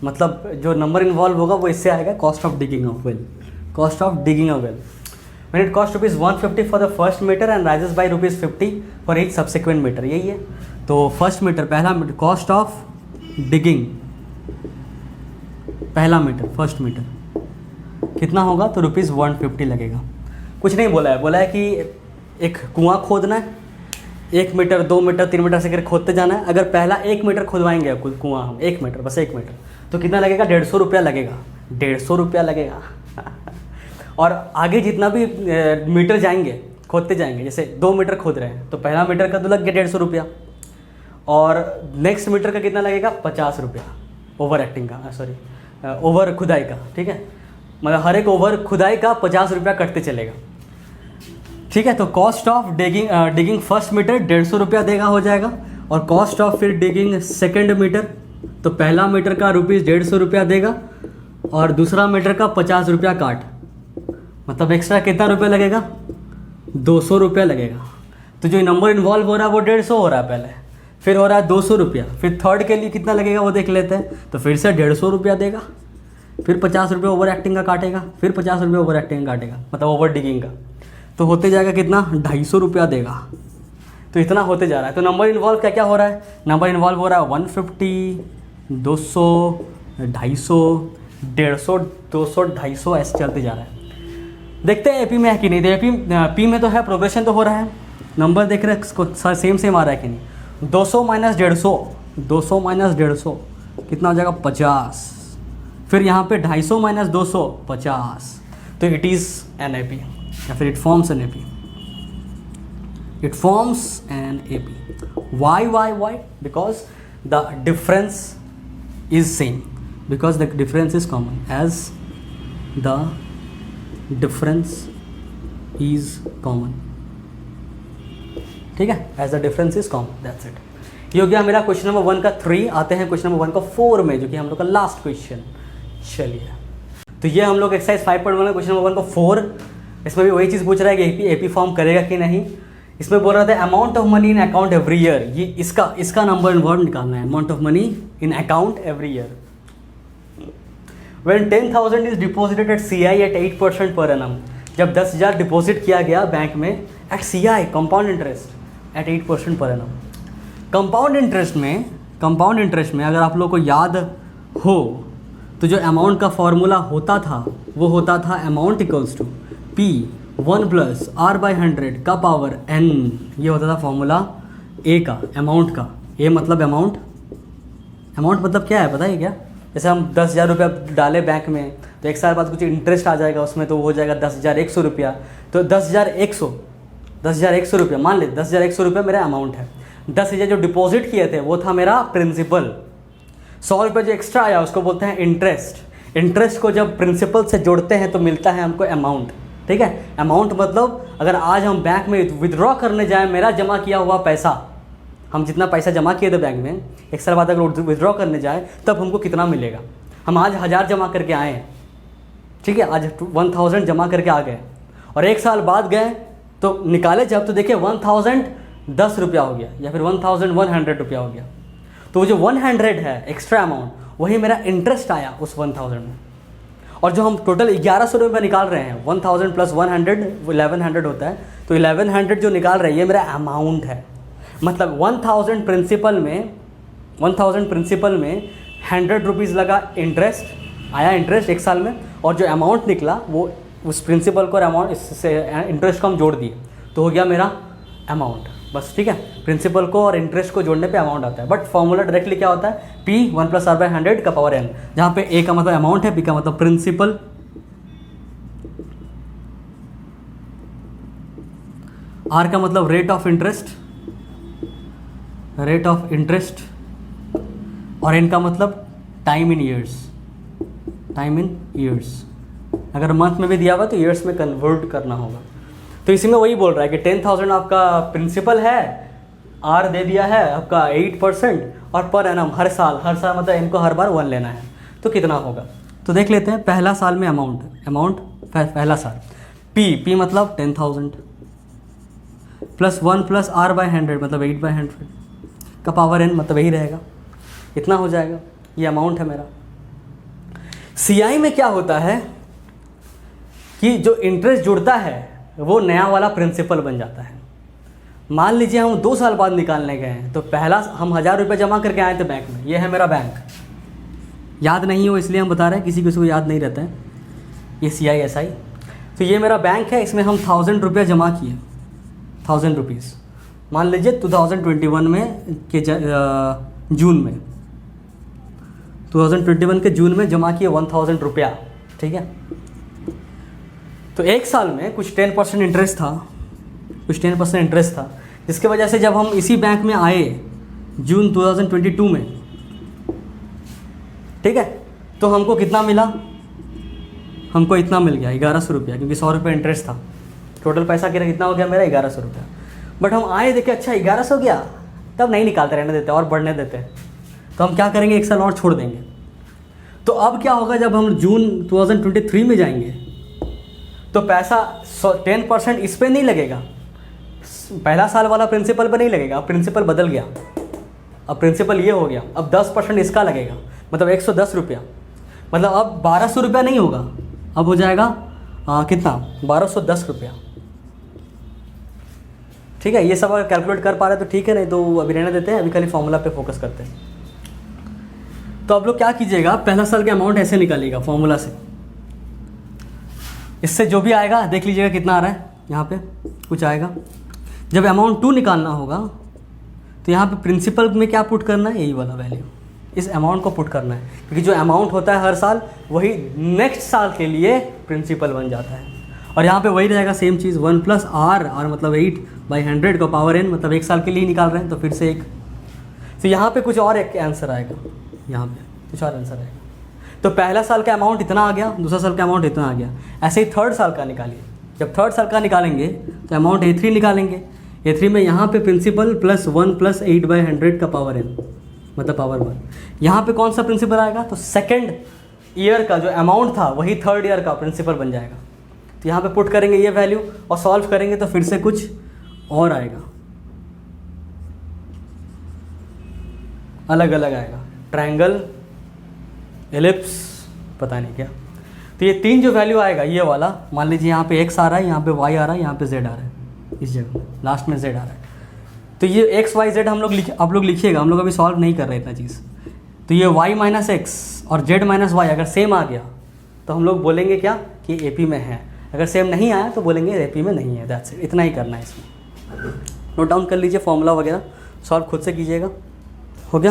मतलब जो नंबर इन्वॉल्व होगा वो इससे आएगा, cost of digging of well, cost of digging a well. When it cost ₹150 for the first meter and rises by ₹50 for each subsequent meter, यही है। तो first metre, पहला मीटर, कॉस्ट ऑफ डिगिंग पहला metre, first metre कितना होगा, तो ₹150 लगेगा। कुछ नहीं बोला है, बोला है कि एक कुआं खोदना है, 1 मीटर 2 मीटर 3 मीटर से करके खोदते जाना है। अगर पहला 1 मीटर खुदवाएंगे कुआं हम, 1 मीटर, बस 1 मीटर, तो कितना लगेगा, ₹150 लगेगा, ₹150 लगेगा। और आगे जितना भी मीटर जाएंगे, खोदते जाएंगे, जैसे 2 मीटर खोद रहे हैं, तो पहला मीटर का तो लग गया ₹150, और नेक्स्ट मीटर का कितना लगेगा, ₹50 ओवर एक्टिंग का, सॉरी ओवर खुदाई का। ठीक है, मतलब हर एक ओवर खुदाई का ₹50 कटते चलेगा। ठीक है, तो cost of digging first metre ₹150 देगा हो जाएगा, और कॉस्ट ऑफ फिर डिगिंग सेकेंड मीटर, तो पहला मीटर का ₹150 देगा, और दूसरा मीटर का ₹50 काट, मतलब एक्स्ट्रा कितना रुपये लगेगा, ₹200 लगेगा। तो जो नंबर इन्वॉल्व हो रहा है वो 150 हो रहा है पहले, फिर हो रहा है ₹200, फिर थर्ड के लिए कितना लगेगा वो देख लेते हैं। तो फिर से ₹150 देगा, फिर ₹50 ओवर एक्टिंग का काटेगा, फिर ₹50 ओवर एक्टिंग का काटेगा, मतलब ओवर डिगिंग का, तो होते जाएगा कितना, ₹250 देगा। तो इतना होते जा रहा है। तो नंबर इन्वॉल्व क्या क्या हो रहा है, नंबर इन्वॉल्व हो रहा है 150, 200, 250, 150, 200, 250, ऐसे चलते जा रहा है। देखते हैं एपी में है कि नहीं। तो पी में तो है, प्रोग्रेशन तो हो रहा है, नंबर देख रहे हैं सेम आ रहा है कि नहीं। 200 माइनस 150 कितना हो जाएगा, 50। फिर यहाँ पे 250 माइनस 200, 50। तो इट इज़ एन एपी, या फिर it forms an AP, it forms an AP. Why because the difference is same, because the difference is common, as the difference is common. ठीक है, as the difference is common, that's it. ये हो गया मेरा question number 1 का 3। आते हैं question number 1 का 4 में, जो कि हम लोग का लास्ट क्वेश्चन। चलिए, तो ये हम लोग एक्सरसाइज 5.1 में क्वेश्चन नंबर 1 का 4। इसमें भी वही चीज़ पूछ रहा है कि एपी फॉर्म करेगा कि नहीं। इसमें बोल रहा था amount of money in account every year, ये इसका नंबर इन्वॉल्व निकालना है, amount of money in account every year. When 10,000 is deposited at CI at 8% per annum, जब 10,000 डिपॉजिट किया गया बैंक में at CI compound interest at 8% पर annum। Compound interest में अगर आप लोग को याद हो तो जो अमाउंट का फॉर्मूला होता था वो होता था amount equals to P1 + R/100 का पावर N। ये होता था फॉर्मूला ए का, अमाउंट का। ए मतलब अमाउंट मतलब क्या है पता है क्या? जैसे हम 10,000 रुपया डाले बैंक में, तो 1 साल बाद कुछ इंटरेस्ट आ जाएगा उसमें, तो वो हो जाएगा 10,100 रुपया। तो 10,100 रुपया, मान ले 10,100 रुपया मेरा अमाउंट है। 10,000 जो डिपॉजिट किए थे वो था मेरा प्रिंसिपल। 100 रुपये जो एक्स्ट्रा आया उसको बोलते हैं इंटरेस्ट। इंटरेस्ट को जब प्रिंसिपल से जोड़ते हैं तो मिलता है हमको अमाउंट। ठीक है, अमाउंट मतलब अगर आज हम बैंक में विदड्रॉ करने जाएँ, मेरा जमा किया हुआ पैसा, हम जितना पैसा जमा किए थे बैंक में, 1 साल बाद अगर विदड्रॉ करने जाए तब हमको कितना मिलेगा। हम आज 1000 जमा करके आए, ठीक है, आज 1000 जमा करके आ गए, और 1 साल बाद गए तो निकाले जब तो देखिए 1010 रुपया हो गया या फिर 1100 रुपया हो गया। तो वो जो 100 है एक्स्ट्रा अमाउंट, वही मेरा इंटरेस्ट आया उस 1000 में। और जो हम टोटल 1100 रुपये निकाल रहे हैं, 1000 प्लस 100 1100 होता है, तो 1100 जो निकाल रहे हैं ये मेरा अमाउंट है। मतलब 1000 प्रिंसिपल में 100 रुपीज़ लगा इंटरेस्ट आया, इंटरेस्ट 1 साल में, और जो अमाउंट निकला वो उस प्रिंसिपल को और अमाउंट इससे इंटरेस्ट को हम जोड़ दिए तो हो गया मेरा अमाउंट। बस ठीक है, प्रिंसिपल को और इंटरेस्ट को जोड़ने पे अमाउंट आता है। बट फॉर्मूला डायरेक्टली क्या होता है, P 1 + R/100 का पावर n, जहाँ पे A का मतलब अमाउंट है, P का मतलब प्रिंसिपल, R का मतलब रेट ऑफ इंटरेस्ट, और n का मतलब टाइम इन ईयर्स। अगर मंथ में भी दिया हुआ तो ईयर्स में कन्वर्ट करना होगा। तो इसी में वही बोल रहा है कि 10,000 आपका प्रिंसिपल है, आर दे दिया है आपका 8%, और पर एनम हर साल मतलब इनको हर बार 1 लेना है, तो कितना होगा। तो देख लेते हैं। पहला साल में अमाउंट पहला साल पी मतलब 10,000 प्लस 1 + R/100 मतलब 8/100 का पावर n, मतलब यही रहेगा, इतना हो जाएगा। ये अमाउंट है मेरा। CI में क्या होता है कि जो इंटरेस्ट जुड़ता है वो नया वाला प्रिंसिपल बन जाता है। मान लीजिए हम 2 साल बाद निकालने गए हैं, तो पहला हम 1000 रुपये जमा करके आए थे बैंक में, ये है मेरा बैंक। याद नहीं हो इसलिए हम बता रहे हैं, किसी को याद नहीं रहता है ये CI/SI। तो ये मेरा बैंक है, इसमें हम 1000 रुपये जमा किए, 1000 रुपीज़। मान लीजिए 2021 में के जून में 2021 के जून में जमा किए 1000 रुपया, ठीक है। तो 1 साल में कुछ 10% इंटरेस्ट था, जिसके वजह से जब हम इसी बैंक में आए जून 2022 में, ठीक है, तो हमको कितना मिला, हमको इतना मिल गया 1100 रुपया, क्योंकि 100 रुपये इंटरेस्ट था। टोटल पैसा कितना हो गया मेरा 1100 रुपया। बट हम आए देखे अच्छा 1100 गया, तब नहीं निकालते, रहने देते और बढ़ने देते। तो हम क्या करेंगे, 1 साल और छोड़ देंगे। तो अब क्या होगा, जब हम जून 2023 में जाएंगे तो पैसा 10% इस पर नहीं लगेगा, पहला साल वाला प्रिंसिपल पर नहीं लगेगा। अब प्रिंसिपल बदल गया, अब प्रिंसिपल ये हो गया, अब 10% इसका लगेगा, मतलब 110 रुपया। मतलब अब 1200 रुपया नहीं होगा, अब हो जाएगा कितना, 1210 रुपया। ठीक है, ये सब अगर कैलकुलेट कर पा रहे हैं तो ठीक है, नहीं तो अभी रहने देते हैं, अभी खाली फॉर्मूला पे फोकस करते हैं। तो आप लोग क्या कीजिएगा, पहला साल का अमाउंट ऐसे निकालिएगा फॉर्मूला से, इससे जो भी आएगा देख लीजिएगा कितना आ रहा है, यहाँ पे कुछ आएगा। जब अमाउंट 2 निकालना होगा तो यहाँ पे प्रिंसिपल में क्या पुट करना है, यही वाला वैल्यू, इस अमाउंट को पुट करना है, क्योंकि जो अमाउंट होता है हर साल वही नेक्स्ट साल के लिए प्रिंसिपल बन जाता है। और यहाँ पे वही रहेगा सेम चीज़, 1 + R मतलब 8/100 का पावर n, मतलब 1 साल के लिए निकाल रहे हैं, तो फिर से एक, तो यहाँ पे कुछ और एक आंसर आएगा, यहाँ पे कुछ और आंसर आएगा। तो पहला साल का अमाउंट इतना आ गया, दूसरा साल का अमाउंट इतना आ गया। ऐसे ही 3rd साल का निकालिए। जब 3rd साल का निकालेंगे तो अमाउंट A3 निकालेंगे। A3 में यहाँ पे प्रिंसिपल प्लस 1 + 8/100 का पावर n, मतलब पावर 1। यहाँ पे कौन सा प्रिंसिपल आएगा, तो 2nd ईयर का जो अमाउंट था वही 3rd ईयर का प्रिंसिपल बन जाएगा। तो यहाँ पे पुट करेंगे ये वैल्यू और सॉल्व करेंगे तो फिर से कुछ और आएगा, अलग अलग आएगा, ट्रायंगल, एलिप्स, पता नहीं क्या। तो ये 3 जो वैल्यू आएगा, ये वाला मान लीजिए यहाँ पे x आ रहा है, यहाँ पे y आ रहा है, यहाँ पे z आ रहा है, इस जगह लास्ट में z आ रहा है। तो ये x y z आप लोग लिखिएगा, हम लोग अभी सॉल्व नहीं कर रहे इतना चीज़। तो ये y - x और z - y अगर सेम आ गया तो हम लोग बोलेंगे क्या कि AP में है, अगर सेम नहीं आया तो बोलेंगे AP में नहीं है। दैट्स इट, इतना ही करना है इसमें। नोट डाउन कर लीजिए फॉर्मूला वगैरह, सॉल्व खुद से कीजिएगा। हो गया,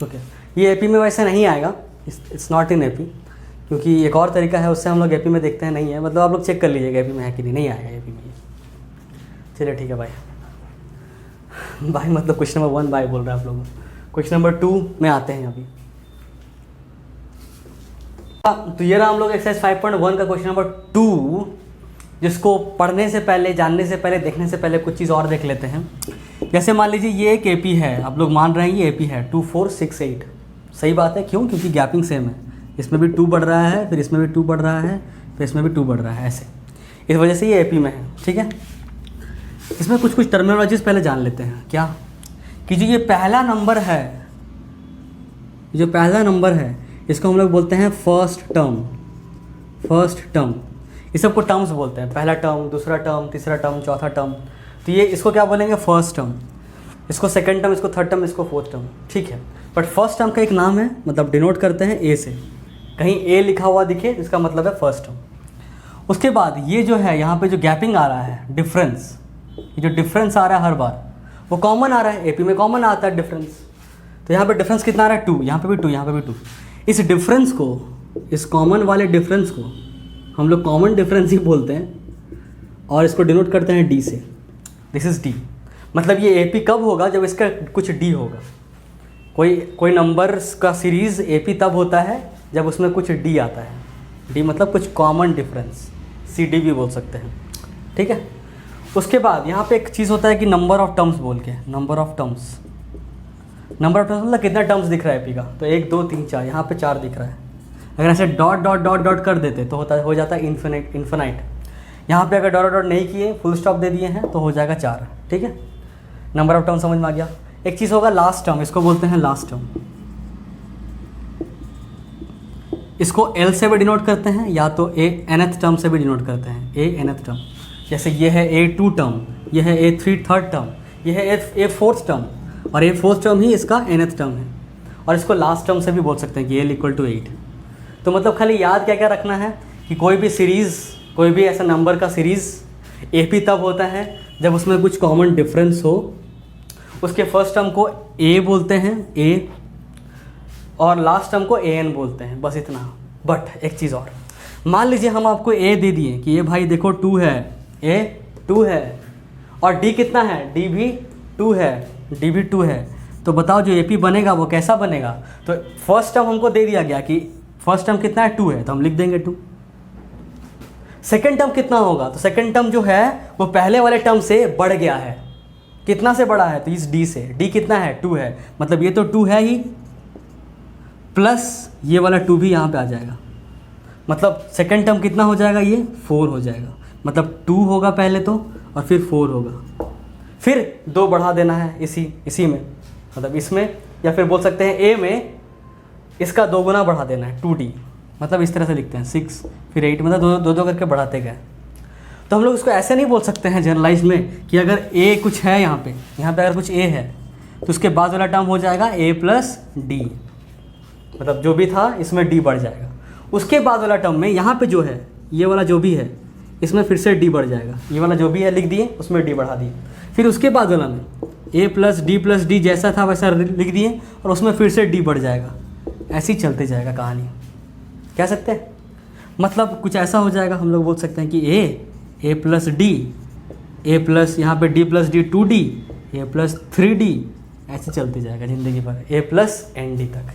ओके। ये AP में वैसे नहीं आएगा, इट्स नॉट इन AP, क्योंकि एक और तरीका है, उससे हम लोग AP में देखते हैं, नहीं है, मतलब आप लोग चेक कर लीजिएगा AP में है कि नहीं आएगा AP में। चलिए ठीक है बाय बाय, मतलब क्वेश्चन नंबर 1 बाय बोल रहे हैं आप लोग। क्वेश्चन नंबर 2 में आते हैं अभी। तो ये रहा हम लोग एक्सरसाइज 5.1 का क्वेश्चन नंबर 2, जिसको पढ़ने से पहले, जानने से पहले, देखने से पहले कुछ चीज़ और देख लेते हैं। जैसे मान लीजिए ये एक AP है, आप लोग मान रहे हैं ये AP है 2 4 6 8। सही बात है, क्यों, क्योंकि गैपिंग सेम है, इसमें भी 2 बढ़ रहा है, फिर इसमें भी 2 बढ़ रहा है, फिर इसमें भी 2 बढ़ रहा है, ऐसे। इस वजह से ये एपी में है। ठीक है, इसमें कुछ टर्मिनोलॉजीज पहले जान लेते हैं। क्या कि जो ये पहला नंबर है, जो पहला नंबर है इसको हम लोग बोलते हैं फर्स्ट टर्म। फर्स्ट टर्म, इस सबको टर्म्स बोलते हैं, पहला टर्म, दूसरा टर्म, तीसरा टर्म, चौथा टर्म। तो ये इसको क्या बोलेंगे? First term. इसको सेकंड टर्म, इसको थर्ड टर्म, इसको फोर्थ टर्म। ठीक है, बट फर्स्ट टर्म का एक नाम है, मतलब डिनोट करते हैं ए से। कहीं ए लिखा हुआ दिखे इसका मतलब है फर्स्ट टर्म। उसके बाद ये जो है यहाँ पे जो गैपिंग आ रहा है, डिफरेंस, ये जो डिफरेंस आ रहा है हर बार वो कॉमन आ रहा है। एपी में कॉमन आता है डिफरेंस। तो यहाँ पे डिफरेंस कितना आ रहा है? 2। यहाँ पे भी 2, यहाँ पे भी 2। इस डिफरेंस को, इस कॉमन वाले डिफरेंस को हम लोग कॉमन डिफरेंस ही बोलते हैं और इसको डिनोट करते हैं डी से। This is D. मतलब ये एपी कब होगा? जब इसका कुछ डी होगा। कोई नंबर्स का सीरीज़ एपी तब होता है जब उसमें कुछ डी आता है। डी मतलब कुछ कॉमन डिफरेंस, सी डी भी बोल सकते हैं। ठीक है, उसके बाद यहाँ पे एक चीज़ होता है कि नंबर ऑफ टर्म्स बोल के, number of terms. Number of terms मतलब कितना टर्म्स दिख रहा है एपी का? तो 1 2 3 4, यहाँ पे 4 दिख रहा है। अगर ऐसे डॉट डॉट डॉट डॉट कर देते तो हो जाता है इन्फिनाइट। यहाँ पे अगर डॉट डॉट नहीं किए, फुल स्टॉप दे दिए हैं तो हो जाएगा 4। ठीक है, नंबर ऑफ टर्म समझ में आ गया। एक चीज़ होगा लास्ट टर्म, इसको बोलते हैं लास्ट टर्म। इसको एल से भी डिनोट करते हैं या तो ए nth टर्म से भी डिनोट करते हैं, ए nth टर्म। जैसे ये है A2 टर्म, ये है A3 थर्ड टर्म, ये है A4 टर्म, और A4 टर्म ही इसका nth टर्म है। और इसको लास्ट टर्म से भी बोल सकते हैं कि L = 8। तो मतलब खाली याद क्या क्या रखना है कि कोई भी सीरीज़, कोई भी ऐसा नंबर का सीरीज़ एपी तब होता है जब उसमें कुछ कॉमन डिफरेंस हो। उसके फर्स्ट टर्म को ए बोलते हैं, ए, और लास्ट टर्म को an बोलते हैं, बस इतना। बट एक चीज़ और, मान लीजिए हम आपको a दे दिए कि ये भाई देखो 2 है, a 2 है, और d कितना है? d भी 2 है, d भी 2 है। तो बताओ जो AP बनेगा वो कैसा बनेगा? तो फर्स्ट टर्म हमको दे दिया गया कि फर्स्ट टर्म कितना है? 2 है, तो हम लिख देंगे 2। सेकेंड टर्म कितना होगा? तो सेकेंड टर्म जो है वो पहले वाले टर्म से बढ़ गया है। कितना से बढ़ा है? तो इस d से। d कितना है? 2 है, मतलब ये तो 2 है ही, प्लस ये वाला 2 भी यहाँ पे आ जाएगा। मतलब सेकेंड टर्म कितना हो जाएगा? ये 4 हो जाएगा। मतलब 2 होगा पहले तो, और फिर 4 होगा, फिर 2 बढ़ा देना है इसी में, मतलब इसमें, या फिर बोल सकते हैं a में इसका 2 गुना बढ़ा देना है, 2d। मतलब इस तरह से लिखते हैं 6 फिर 8, मतलब दो करके बढ़ाते गए। तो हम लोग इसको ऐसे नहीं बोल सकते हैं जनरलाइज में कि अगर a कुछ है यहाँ पे अगर कुछ a है तो उसके बाद वाला टर्म हो जाएगा a + d, मतलब जो भी था इसमें d बढ़ जाएगा। उसके बाद वाला टर्म में यहाँ पे जो है, ये वाला जो भी है, इसमें फिर से d बढ़ जाएगा। ये वाला जो भी है लिख दिए, उसमें d बढ़ा दिए। फिर उसके बाद वाला में a + d जैसा था वैसा लिख दिए, और उसमें फिर से d बढ़ जाएगा। ऐसे ही चलते जाएगा कहानी, कह सकते हैं। मतलब कुछ ऐसा हो जाएगा, हम लोग बोल सकते हैं कि a + d, a प्लस यहाँ पे d + d 2d, a + 3d, ऐसे चलते जाएगा ज़िंदगी भर, a + nd तक,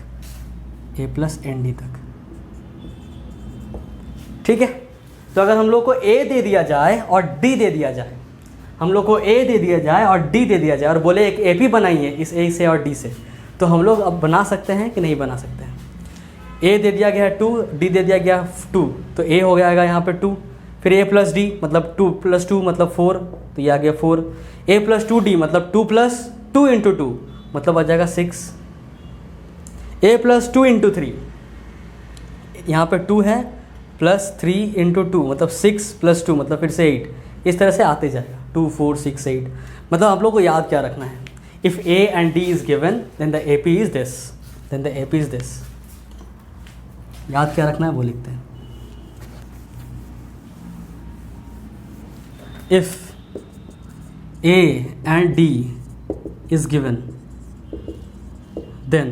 a + nd तक। ठीक है, तो अगर हम लोग को a दे दिया जाए और d दे दिया जाए, हम लोग को a दे दिया जाए और d दे दिया जाए, और बोले एक AP बनाइए इस a से और d से, तो हम लोग अब बना सकते हैं कि नहीं बना सकते हैं? a दे दिया गया 2, d दे दिया गया 2, तो a हो जाएगा यहाँ पे 2, फिर a + d मतलब 2 + 2 मतलब 4, तो ये आ गया 4। a + 2d मतलब 2 + 2 × 2 मतलब आ जाएगा 6। a + 2 × 3, यहाँ पे 2 है, प्लस 3 × 2 मतलब 6 + 2 मतलब फिर से 8। इस तरह से आते जाएगा 2 4 6 8। मतलब आप लोग को याद क्या रखना है? If a and d is given then the AP is this, then the AP is this। याद क्या रखना है वो लिखते हैं। If a and d is given then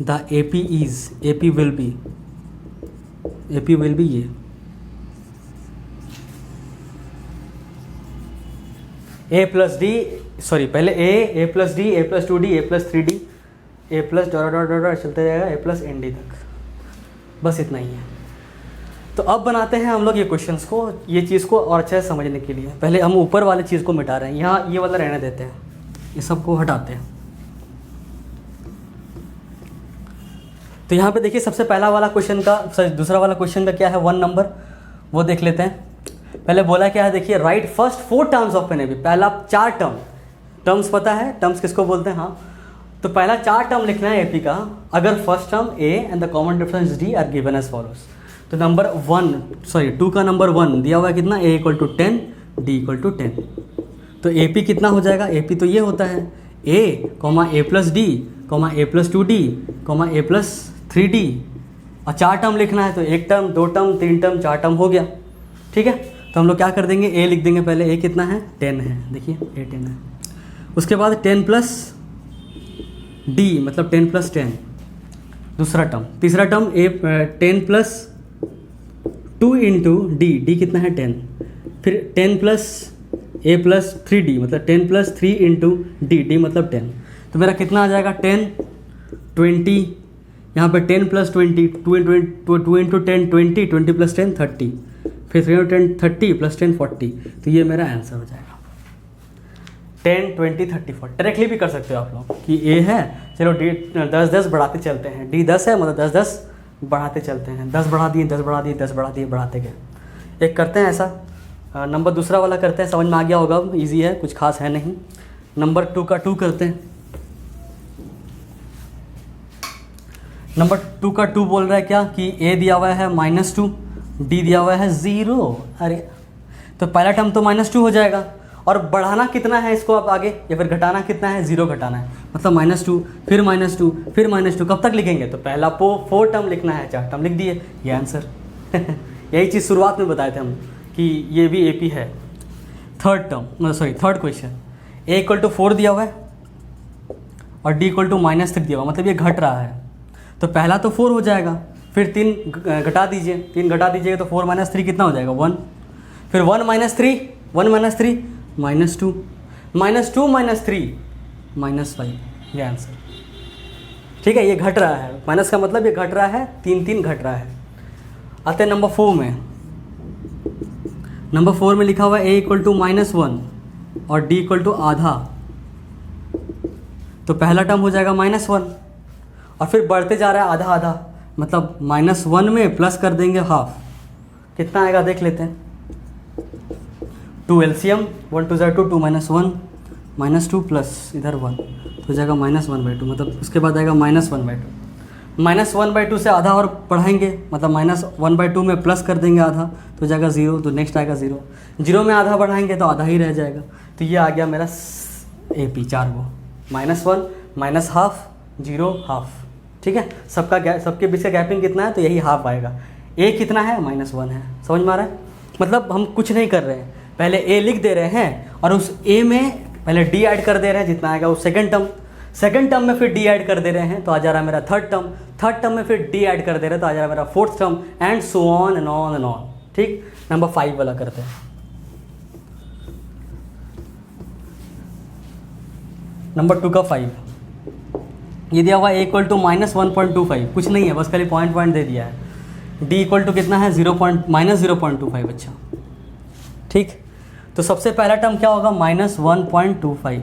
the AP will be ये। a + d, सॉरी पहले a + d, a + 2d, a + 3d, a + dot dot dot चलते जाएगा a + nd तक, बस इतना ही है। तो अब बनाते हैं हम लोग ये क्वेश्चंस को, ये चीज़ को और अच्छे से समझने के लिए। पहले हम ऊपर वाले चीज़ को मिटा रहे हैं, यहाँ ये वाला रहने देते हैं, ये सबको हटाते हैं। तो यहाँ पे देखिए सबसे पहला वाला क्वेश्चन का, दूसरा वाला क्वेश्चन का क्या है? 1 नंबर। वो देख लेते हैं। पहले बोला क्या है, देखिए right first 4 terms of an A P. पहला 4 टर्म्स पता है, टर्म्स किसको बोलते हैं, हाँ। तो पहला 4 टर्म लिखना है एपी का, अगर first term A and the common difference D are given as follows. तो नंबर 2 का नंबर 1 दिया हुआ है कितना, A equal to 10 D equal to 10। तो ए पी कितना हो जाएगा, ए पी तो ये होता है ए कॉमा ए प्लस डी कॉमा ए प्लस 2d कॉमा ए प्लस 3d। और 4 टर्म लिखना है तो 1 टर्म 2 टर्म 3 टर्म 4 टर्म हो गया, ठीक है। तो हम लोग क्या कर देंगे, ए लिख देंगे पहले, ए कितना है 10 है, देखिए ए 10 है। उसके बाद 10 प्लस डी मतलब 10 प्लस 10 दूसरा टर्म। तीसरा टर्म ए 10 प्लस 2 इंटू डी कितना है 10। फिर 10 प्लस ए प्लस 3d मतलब 10 प्लस 3 इंटू डी मतलब 10। तो मेरा कितना आ जाएगा 10 20, यहाँ पे 10 प्लस 20 2 इंटू 10 20 20 प्लस 10 30, फिर 3 10 30 प्लस 10 40। तो ये मेरा आंसर हो जाएगा 10 20 30 40। डायरेक्टली भी कर सकते हो आप लोग कि ए है, चलो डी 10 बढ़ाते चलते हैं, डी 10 है मतलब 10 बढ़ाते चलते हैं, 10 बढ़ा दिए 10 बढ़ा दिए 10 बढ़ा दिए बढ़ाते गए। एक करते हैं ऐसा, नंबर दूसरा वाला करते हैं, समझ में आ गया होगा, इजी है, कुछ खास है नहीं। नंबर 2 का 2 करते हैं। नंबर 2 का 2 बोल रहा है क्या कि a दिया हुआ है -2, d दिया हुआ है 0। अरे तो पहला टर्म तो -2 हो जाएगा, और बढ़ाना कितना है इसको आप आगे, या फिर घटाना कितना है, 0 घटाना है, मतलब -2 फिर -2 फिर -2। कब तक लिखेंगे, तो पहला 4 टर्म लिखना है, 4 टर्म लिख दिए, ये आंसर यही चीज़ शुरुआत में बताए थे हम कि ये भी AP है। Third question, a equal to 4 दिया हुआ है और d इक्वल टू -3 दिया हुआ, मतलब ये घट रहा है। तो पहला तो 4 हो जाएगा, फिर 3 घटा दीजिए, 3 घटा दीजिएगा तो 4 - 3 कितना हो जाएगा 1, फिर 1 - 3 -2 -3 -5, ये आंसर, ठीक है। ये घट रहा है, माइनस का मतलब ये घट रहा है, 3 घट रहा है। आते हैं नंबर 4 में। नंबर 4 में लिखा हुआ है a इक्वल टू -1 और d इक्वल टू आधा। तो पहला टर्म हो जाएगा -1 और फिर बढ़ते जा रहा है आधा आधा, मतलब -1 में प्लस कर देंगे हाफ, कितना आएगा देख लेते हैं। 2 LCM 1 2 2 2 -1 -2 प्लस इधर 1 तो हो जाएगा -1/2, मतलब उसके बाद आएगा -1/2। -1/2 से आधा और बढ़ाएंगे, मतलब -1/2 में प्लस कर देंगे आधा तो हो जाएगा 0, तो नेक्स्ट आएगा 0। 0 में आधा बढ़ाएंगे तो आधा ही रह जाएगा। तो ये आ गया मेरा AP 4 गो, -1 -हाफ 0 हाफ, ठीक है। सबके बीच का गैपिंग कितना है, तो यही हाफ आएगा। A कितना है, -1 है, समझ में आ रहा है। मतलब हम कुछ नहीं कर रहे हैं, पहले A लिख दे रहे हैं और उस A में पहले D ऐड कर दे रहे हैं, जितना आएगा वो सेकंड टर्म में फिर D ऐड कर दे रहे हैं तो आ जा रहा है मेरा थर्ड टर्म में फिर D ऐड कर दे रहे हैं तो आ जा रहा है मेरा 4th term, and so on and on and on, ठीक। नंबर 5 वाला करते हैं। नंबर 2 का 5 ये दिया हुआ a इक्वल टू -1.25, कुछ नहीं है, बस खाली पॉइंट दे दिया है। d इक्वल टू कितना है -0.25, अच्छा ठीक। तो सबसे पहला टर्म क्या होगा, -1.25।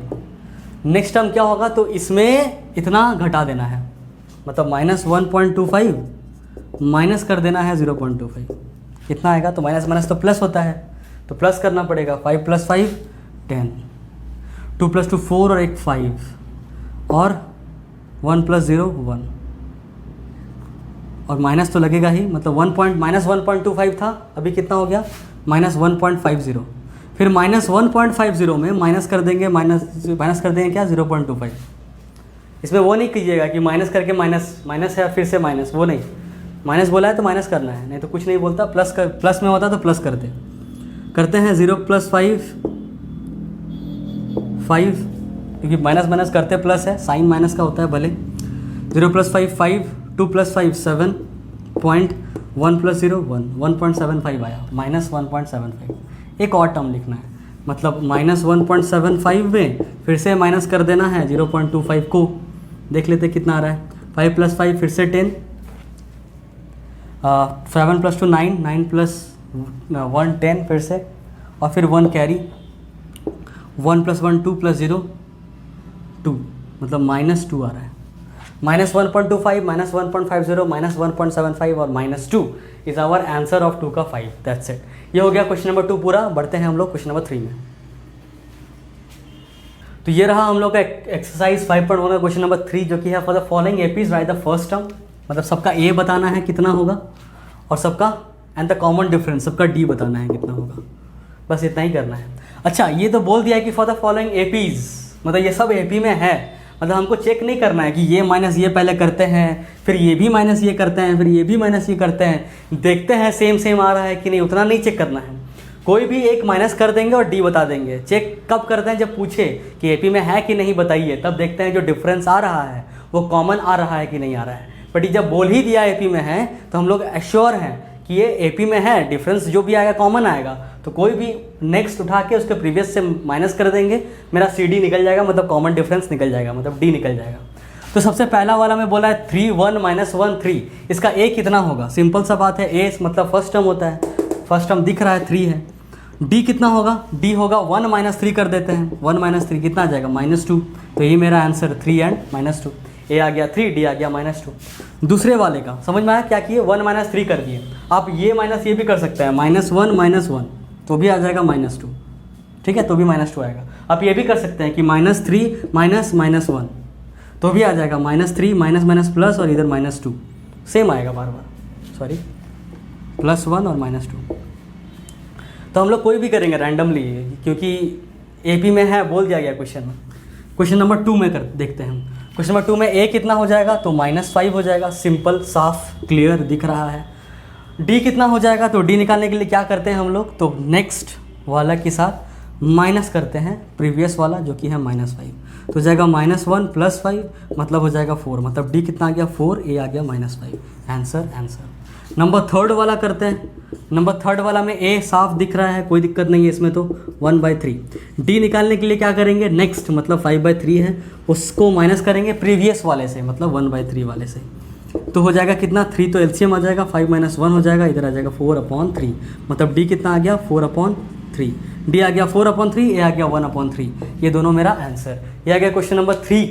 नेक्स्ट टर्म क्या होगा, तो इसमें इतना घटा देना है, मतलब -1.25 माइनस कर देना है 0.25, कितना आएगा, तो माइनस तो प्लस होता है तो प्लस करना पड़ेगा। 5 + 5 10, 2 + 2 4 और 1 5 और 1 + 0 1, और माइनस तो लगेगा ही, मतलब -1.25 था, अभी कितना हो गया -1.50। फिर -1.50 में माइनस कर देंगे क्या 0.25। इसमें वो नहीं कीजिएगा कि माइनस करके माइनस है फिर से माइनस, वो नहीं, माइनस बोला है तो माइनस करना है, नहीं तो कुछ नहीं बोलता। प्लस में होता तो प्लस करते हैं। 0 + 5 क्योंकि माइनस करते प्लस है, साइन माइनस का होता है भले। 0 + 5 5, 2 + 5 7, 1 + 0 1, 1.75 आया, -1.75। एक और टर्म लिखना है, मतलब -1.75 में फिर से माइनस कर देना है 0.25 को, देख लेते कितना आ रहा है। 5 + 5 फिर से 10, 7 + 2 9, 9 + 1 10 फिर से, और फिर 1 कैरी, 1 + 1 2 + 0 2, मतलब -2 आ रहा है। -1.25, -1.50, -1.75 और -2 इज़ आवर आंसर ऑफ 2 का 5। That's it. ये हो गया क्वेश्चन नंबर 2 पूरा। बढ़ते हैं हम लोग क्वेश्चन नंबर 3 में। तो ये रहा हम लोग का एक्सरसाइज 5.1 का क्वेश्चन नंबर 3, जो कि है for the following APs right the first term. मतलब सबका ए बताना है कितना होगा, और सबका एंड द कॉमन डिफरेंस, सबका डी बताना है कितना होगा। बस इतना ही करना है। अच्छा, ये तो बोल दिया है कि फॉर द फॉलोइंग एपीज, मतलब ये सब एपी में है। मतलब हमको चेक नहीं करना है कि ये माइनस ये पहले करते हैं, फिर ये भी माइनस ये करते हैं, फिर ये भी माइनस ये करते हैं, देखते हैं सेम सेम आ रहा है कि नहीं, उतना नहीं चेक करना है। कोई भी एक माइनस कर देंगे और डी बता देंगे। चेक कब करते हैं, जब पूछे कि एपी में है कि नहीं बताइए, तब देखते हैं जो डिफरेंस आ रहा है वो कॉमन आ रहा है कि नहीं आ रहा है। बट ये जब बोल ही दिया एपी में है तो हम लोग एश्योर हैं कि ये एपी में है, डिफरेंस जो भी आएगा कॉमन आएगा। तो कोई भी नेक्स्ट उठा के उसके प्रीवियस से माइनस कर देंगे, मेरा सी डी निकल जाएगा, मतलब कॉमन डिफरेंस निकल जाएगा, मतलब डी निकल जाएगा। तो सबसे पहला वाला में बोला है 3 1 -1 3, इसका ए कितना होगा? सिंपल सा बात है, ए मतलब फर्स्ट टर्म होता है, फर्स्ट टर्म दिख रहा है 3 है। डी कितना होगा? डी होगा 1 -3 कर देते हैं, 1 -3 कितना आ जाएगा? -2। तो ये मेरा आंसर 3 एंड -2। ए आ गया 3, डी आ गया -2। दूसरे वाले का समझ में आया? क्या किए? 1 -3 कर दिए। आप ये माइनस ये भी कर सकते हैं, -1 -1 तो भी आ जाएगा -2, ठीक है, तो भी -2 आएगा। आप ये भी कर सकते हैं कि -3 -1 तो भी आ जाएगा -3 माइनस प्लस और इधर -2, सेम आएगा बार बार, सॉरी +1 और -2। तो हम लोग कोई भी करेंगे रैंडमली, क्योंकि एपी में है, बोल दिया गया क्वेश्चन में। क्वेश्चन नंबर 2 में कर देखते हैं हम। क्वेश्चन नंबर 2 में ए कितना हो जाएगा? तो -5 हो जाएगा, सिंपल साफ क्लियर दिख रहा है। डी कितना हो जाएगा? तो डी निकालने के लिए क्या करते हैं हम लोग? तो नेक्स्ट वाला के साथ माइनस करते हैं प्रीवियस वाला जो कि है -5, तो हो जाएगा -1 + 5 मतलब हो जाएगा 4, मतलब डी कितना आ गया? 4, ए आ गया -5। आंसर। नंबर 3 वाला करते हैं। नंबर 3 वाला में ए साफ दिख रहा है, कोई दिक्कत नहीं है इसमें, तो 1/3। डी निकालने के लिए क्या करेंगे? नेक्स्ट मतलब 5/3 है, उसको माइनस करेंगे प्रीवियस वाले से, मतलब 1/3 वाले से, तो हो जाएगा कितना? 3, तो एलसीएम आ जाएगा, 5 - 1 हो जाएगा, इधर आ जाएगा 4/3, मतलब डी कितना आ गया? 4/3। डी आ गया 4/3, ए आ गया 1/3। ये दोनों मेरा आंसर। ये आ गया क्वेश्चन नंबर 3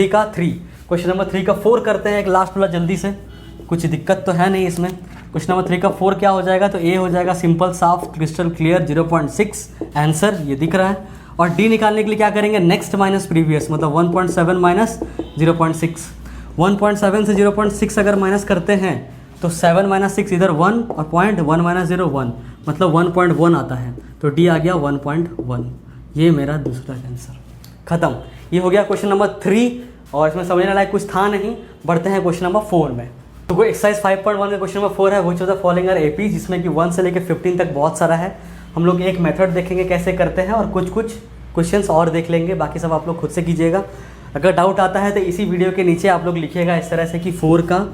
का 3। क्वेश्चन नंबर 3 का 4 करते हैं, एक लास्ट वाला जल्दी से, कुछ दिक्कत तो है नहीं इसमें। क्वेश्चन नंबर 3 का 4 क्या हो जाएगा? तो ए हो जाएगा सिंपल साफ क्रिस्टल क्लियर 0.6 आंसर, ये दिख रहा है। और डी निकालने के लिए क्या करेंगे? नेक्स्ट माइनस प्रीवियस, मतलब 1.7 - 0.6। 1.7 से 0.6 अगर माइनस करते हैं तो 7 - 6 इधर 1 और 0.1 - 0 1, मतलब 1.1 आता है, तो डी आ गया 1.1। ये मेरा दूसरा आंसर खत्म। ये हो गया क्वेश्चन नंबर 3, और इसमें समझने लायक कुछ था नहीं। बढ़ते हैं क्वेश्चन नंबर 4 में। तो कोई एक्सरसाइज 5.1 का क्वेश्चन नंबर 4 है, which of the following are AP, जिसमें कि 1 से लेकर 15 तक बहुत सारा है। हम लोग एक मेथड देखेंगे कैसे करते हैं, और कुछ क्वेश्चंस और देख लेंगे, बाकी सब आप लोग खुद से कीजिएगा। अगर डाउट आता है तो इसी वीडियो के नीचे आप लोग लिखिएगा इस तरह से कि 4 का,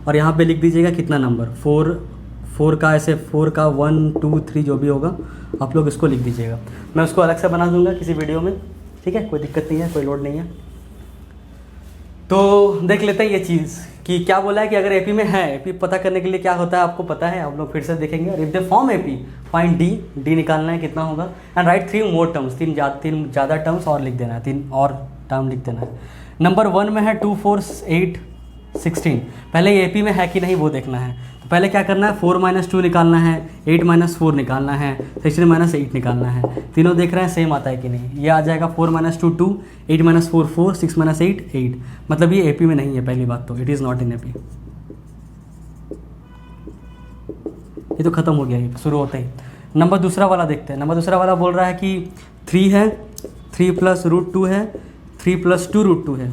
और यहाँ पे लिख दीजिएगा कितना नंबर, 4 का, ऐसे 4 का 1 2 3 जो भी होगा आप लोग इसको लिख दीजिएगा। मैं उसको अलग से बना दूंगा किसी वीडियो में, ठीक है, कोई दिक्कत नहीं है, कोई लोड नहीं है। तो देख लेते हैं ये चीज़ कि क्या बोला है कि अगर एपी में है, एपी पता करने के लिए क्या होता है आपको पता है, आप लोग फिर से देखेंगे। और if they form AP find D निकालना है कितना होगा, एंड राइट 3 मोर टर्म्स, 3 ज़्यादा टर्म्स और लिख देना है, 3 और टर्म लिख देना है। नंबर 1 में है 2 4 8 16, पहले ये एपी में है कि नहीं वो देखना है। तो पहले क्या करना है? 4 - 2 निकालना है, 8 - 4 निकालना है, 16 - 8 निकालना है। तीनों देख रहे हैं सेम आता है कि नहीं। ये आ जाएगा 4 - 2 2, 8 - 4 4, 6 - 8 8, मतलब ये एपी में नहीं है। पहली बात तो it is not in AP. ये तो खत्म हो गया ये शुरू होते ही। नंबर दूसरा वाला देखते हैं। नंबर दूसरा वाला बोल रहा है कि 3 है, 3 + √2 है, 3 + 2 √2 है।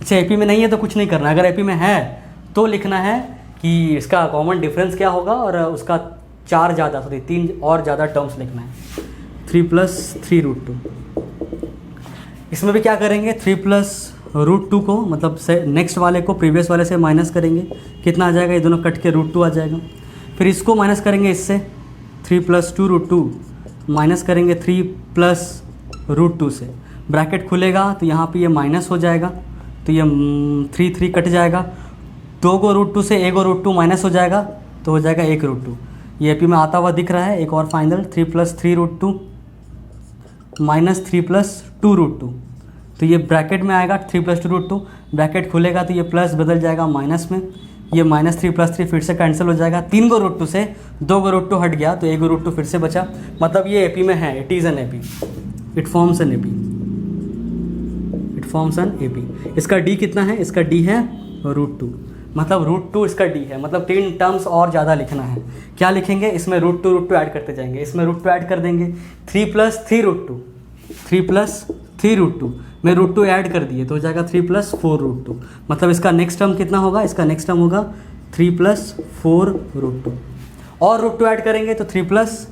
अच्छा, एपी में नहीं है तो कुछ नहीं करना। अगर एपी में है तो लिखना है कि इसका कॉमन डिफरेंस क्या होगा, और उसका 3 और ज़्यादा टर्म्स लिखना है। 3 + 3 √2। इसमें भी क्या करेंगे? 3 + √2 को, मतलब से नेक्स्ट वाले को प्रीवियस वाले से माइनस करेंगे, कितना आ जाएगा? ये दोनों कट के √2 आ जाएगा। फिर इसको माइनस करेंगे इससे, 3 + 2 √2 माइनस करेंगे 3 + √2 से, ब्रैकेट खुलेगा तो यहाँ पे ये माइनस हो जाएगा, तो ये 3 कट जाएगा, 2 को √2 से 1 को √2 माइनस हो जाएगा, तो हो जाएगा 1 √2। ये एपी में आता हुआ दिख रहा है। एक और फाइनल 3 + 3 √2 - 3 + 2 √2, तो ये ब्रैकेट में आएगा 3 + 2√2, ब्रैकेट खुलेगा तो ये प्लस बदल जाएगा माइनस में, ये -3 + 3 फिर से कैंसिल हो जाएगा, 3 को √2 से 2 को √2 हट गया तो 1 को √2 फिर से बचा, मतलब ये एपी में है, it is an AP, it forms an AP, it forms an AP. इसका डी कितना है, इसका डी है √2, मतलब √2 इसका डी है, मतलब 3 टर्म्स और ज़्यादा लिखना है। क्या लिखेंगे, इसमें √2 ऐड करते जाएंगे, इसमें √2 ऐड कर देंगे, 3 + 3√2, 3 + 3√2 में √2 ऐड कर दिए तो हो जाएगा 3 + 4√2, मतलब इसका नेक्स्ट टर्म कितना होगा, इसका नेक्स्ट टर्म होगा 3 + 4√2, और √2 ऐड करेंगे तो 3 +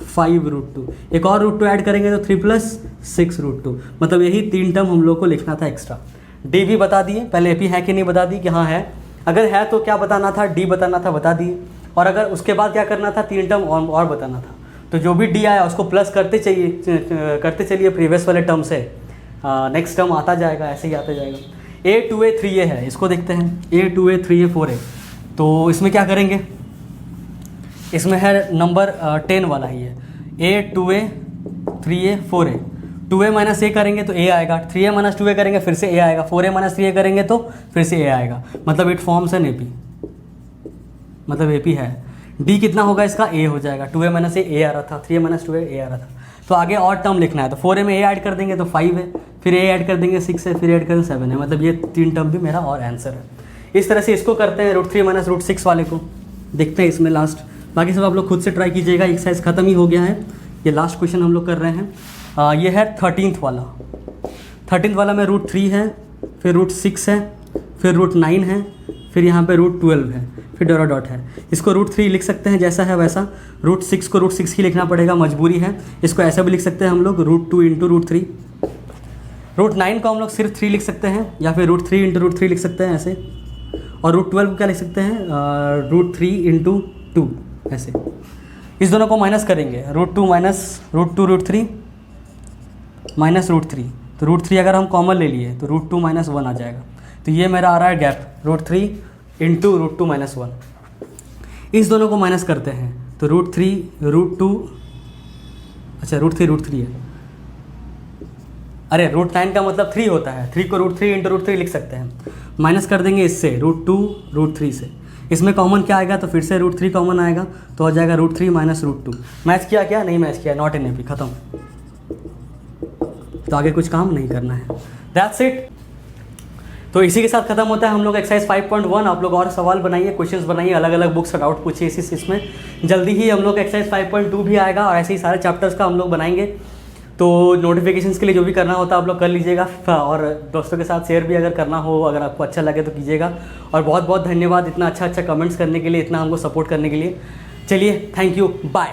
5√2, एक और √2 ऐड करेंगे तो 3 + 6√2, मतलब यही 3 टर्म हम लोग को लिखना था एक्स्ट्रा। डी भी बता दिए, पहले एपी है कि नहीं बता दी कि हाँ है, अगर है तो क्या बताना था, डी बताना था, बता दिए, और अगर उसके बाद क्या करना था, 3 टर्म और बताना था। तो जो भी डी आया उसको प्लस करते चलिए प्रीवियस वाले टर्म से, नेक्स्ट टर्म आता जाएगा, ऐसे ही आता जाएगा। A 2A 3A है, इसको देखते हैं, A 2A 3A 4A, तो इसमें क्या करेंगे, इसमें है नंबर 10 वाला ही है, A 2A 3A 4A, 2A - A करेंगे तो A आएगा, 3A - 2A करेंगे फिर से A आएगा, 4A - 3A करेंगे तो फिर से A आएगा, मतलब इट फॉर्म्स एन एपी, मतलब एपी है। डी कितना होगा इसका, A हो जाएगा, 2A - A आ रहा था, 3A - 2A A आ रहा था, तो आगे और टर्म लिखना है, तो 4A में A ऐड कर देंगे तो 5 है, फिर A ऐड कर देंगे 6 है, फिर ऐड करेंगे 7 है, मतलब ये 3 टर्म भी मेरा और आंसर है। इस तरह से इसको करते हैं, √3 - √6 वाले को देखते हैं इसमें लास्ट, बाकी सब आप लोग खुद से ट्राई कीजिएगा, एक्सरसाइज खत्म ही हो गया है, ये लास्ट क्वेश्चन हम लोग कर रहे हैं। ये है 13th वाला, 13th वाला में √3 है, फिर √6 है, फिर √9 है, फिर यहाँ पे √12 है, फिर डॉट है। इसको √3 लिख सकते हैं जैसा है वैसा, √6 को √6 ही लिखना पड़ेगा, मजबूरी है। इसको ऐसा भी लिख सकते हैं हम लोग, √2 × √3। √9 को हम लोग सिर्फ 3 लिख सकते हैं, या फिर √3 × √3 लिख सकते हैं ऐसे, और √12 को क्या लिख सकते हैं, √3 × 2 ऐसे। इस दोनों को माइनस करेंगे, √2 - √2 √3 माइनस √3, तो √3 अगर हम कॉमन ले लिए तो √2 - 1 आ जाएगा, तो ये मेरा आ रहा है गैप, √3 × √2 - 1। इस दोनों को माइनस करते हैं तो √3 √2, अच्छा √3 है, अरे √9 का मतलब 3 होता है, 3 को √3 × √3 लिख सकते हैं, माइनस कर देंगे इससे √2 √3 से, इसमें कॉमन क्या आएगा, तो फिर से √3 कॉमन आएगा तो हो जाएगा √3 - √2। मैच किया क्या, नहीं मैच किया, नॉट इन एपी, खत्म, तो आगे कुछ काम नहीं करना है, दैट्स इट। तो इसी के साथ खत्म होता है हम लोग एक्सरसाइज 5.1। आप लोग और सवाल बनाइए, क्वेश्चंस बनाइए, अलग अलग बुक्स का डाउट पूछिए इसमें। जल्दी ही हम लोग एक्सरसाइज 5.2 भी आएगा, और ऐसे ही सारे चैप्टर्स का हम लोग बनाएंगे, तो नोटिफिकेशंस के लिए जो भी करना होता है आप लोग कर लीजिएगा, और दोस्तों के साथ शेयर भी अगर करना हो, अगर आपको अच्छा लगे तो कीजिएगा। और बहुत बहुत धन्यवाद इतना अच्छा कमेंट्स करने के लिए, इतना हमको सपोर्ट करने के लिए। चलिए, थैंक यू, बाय।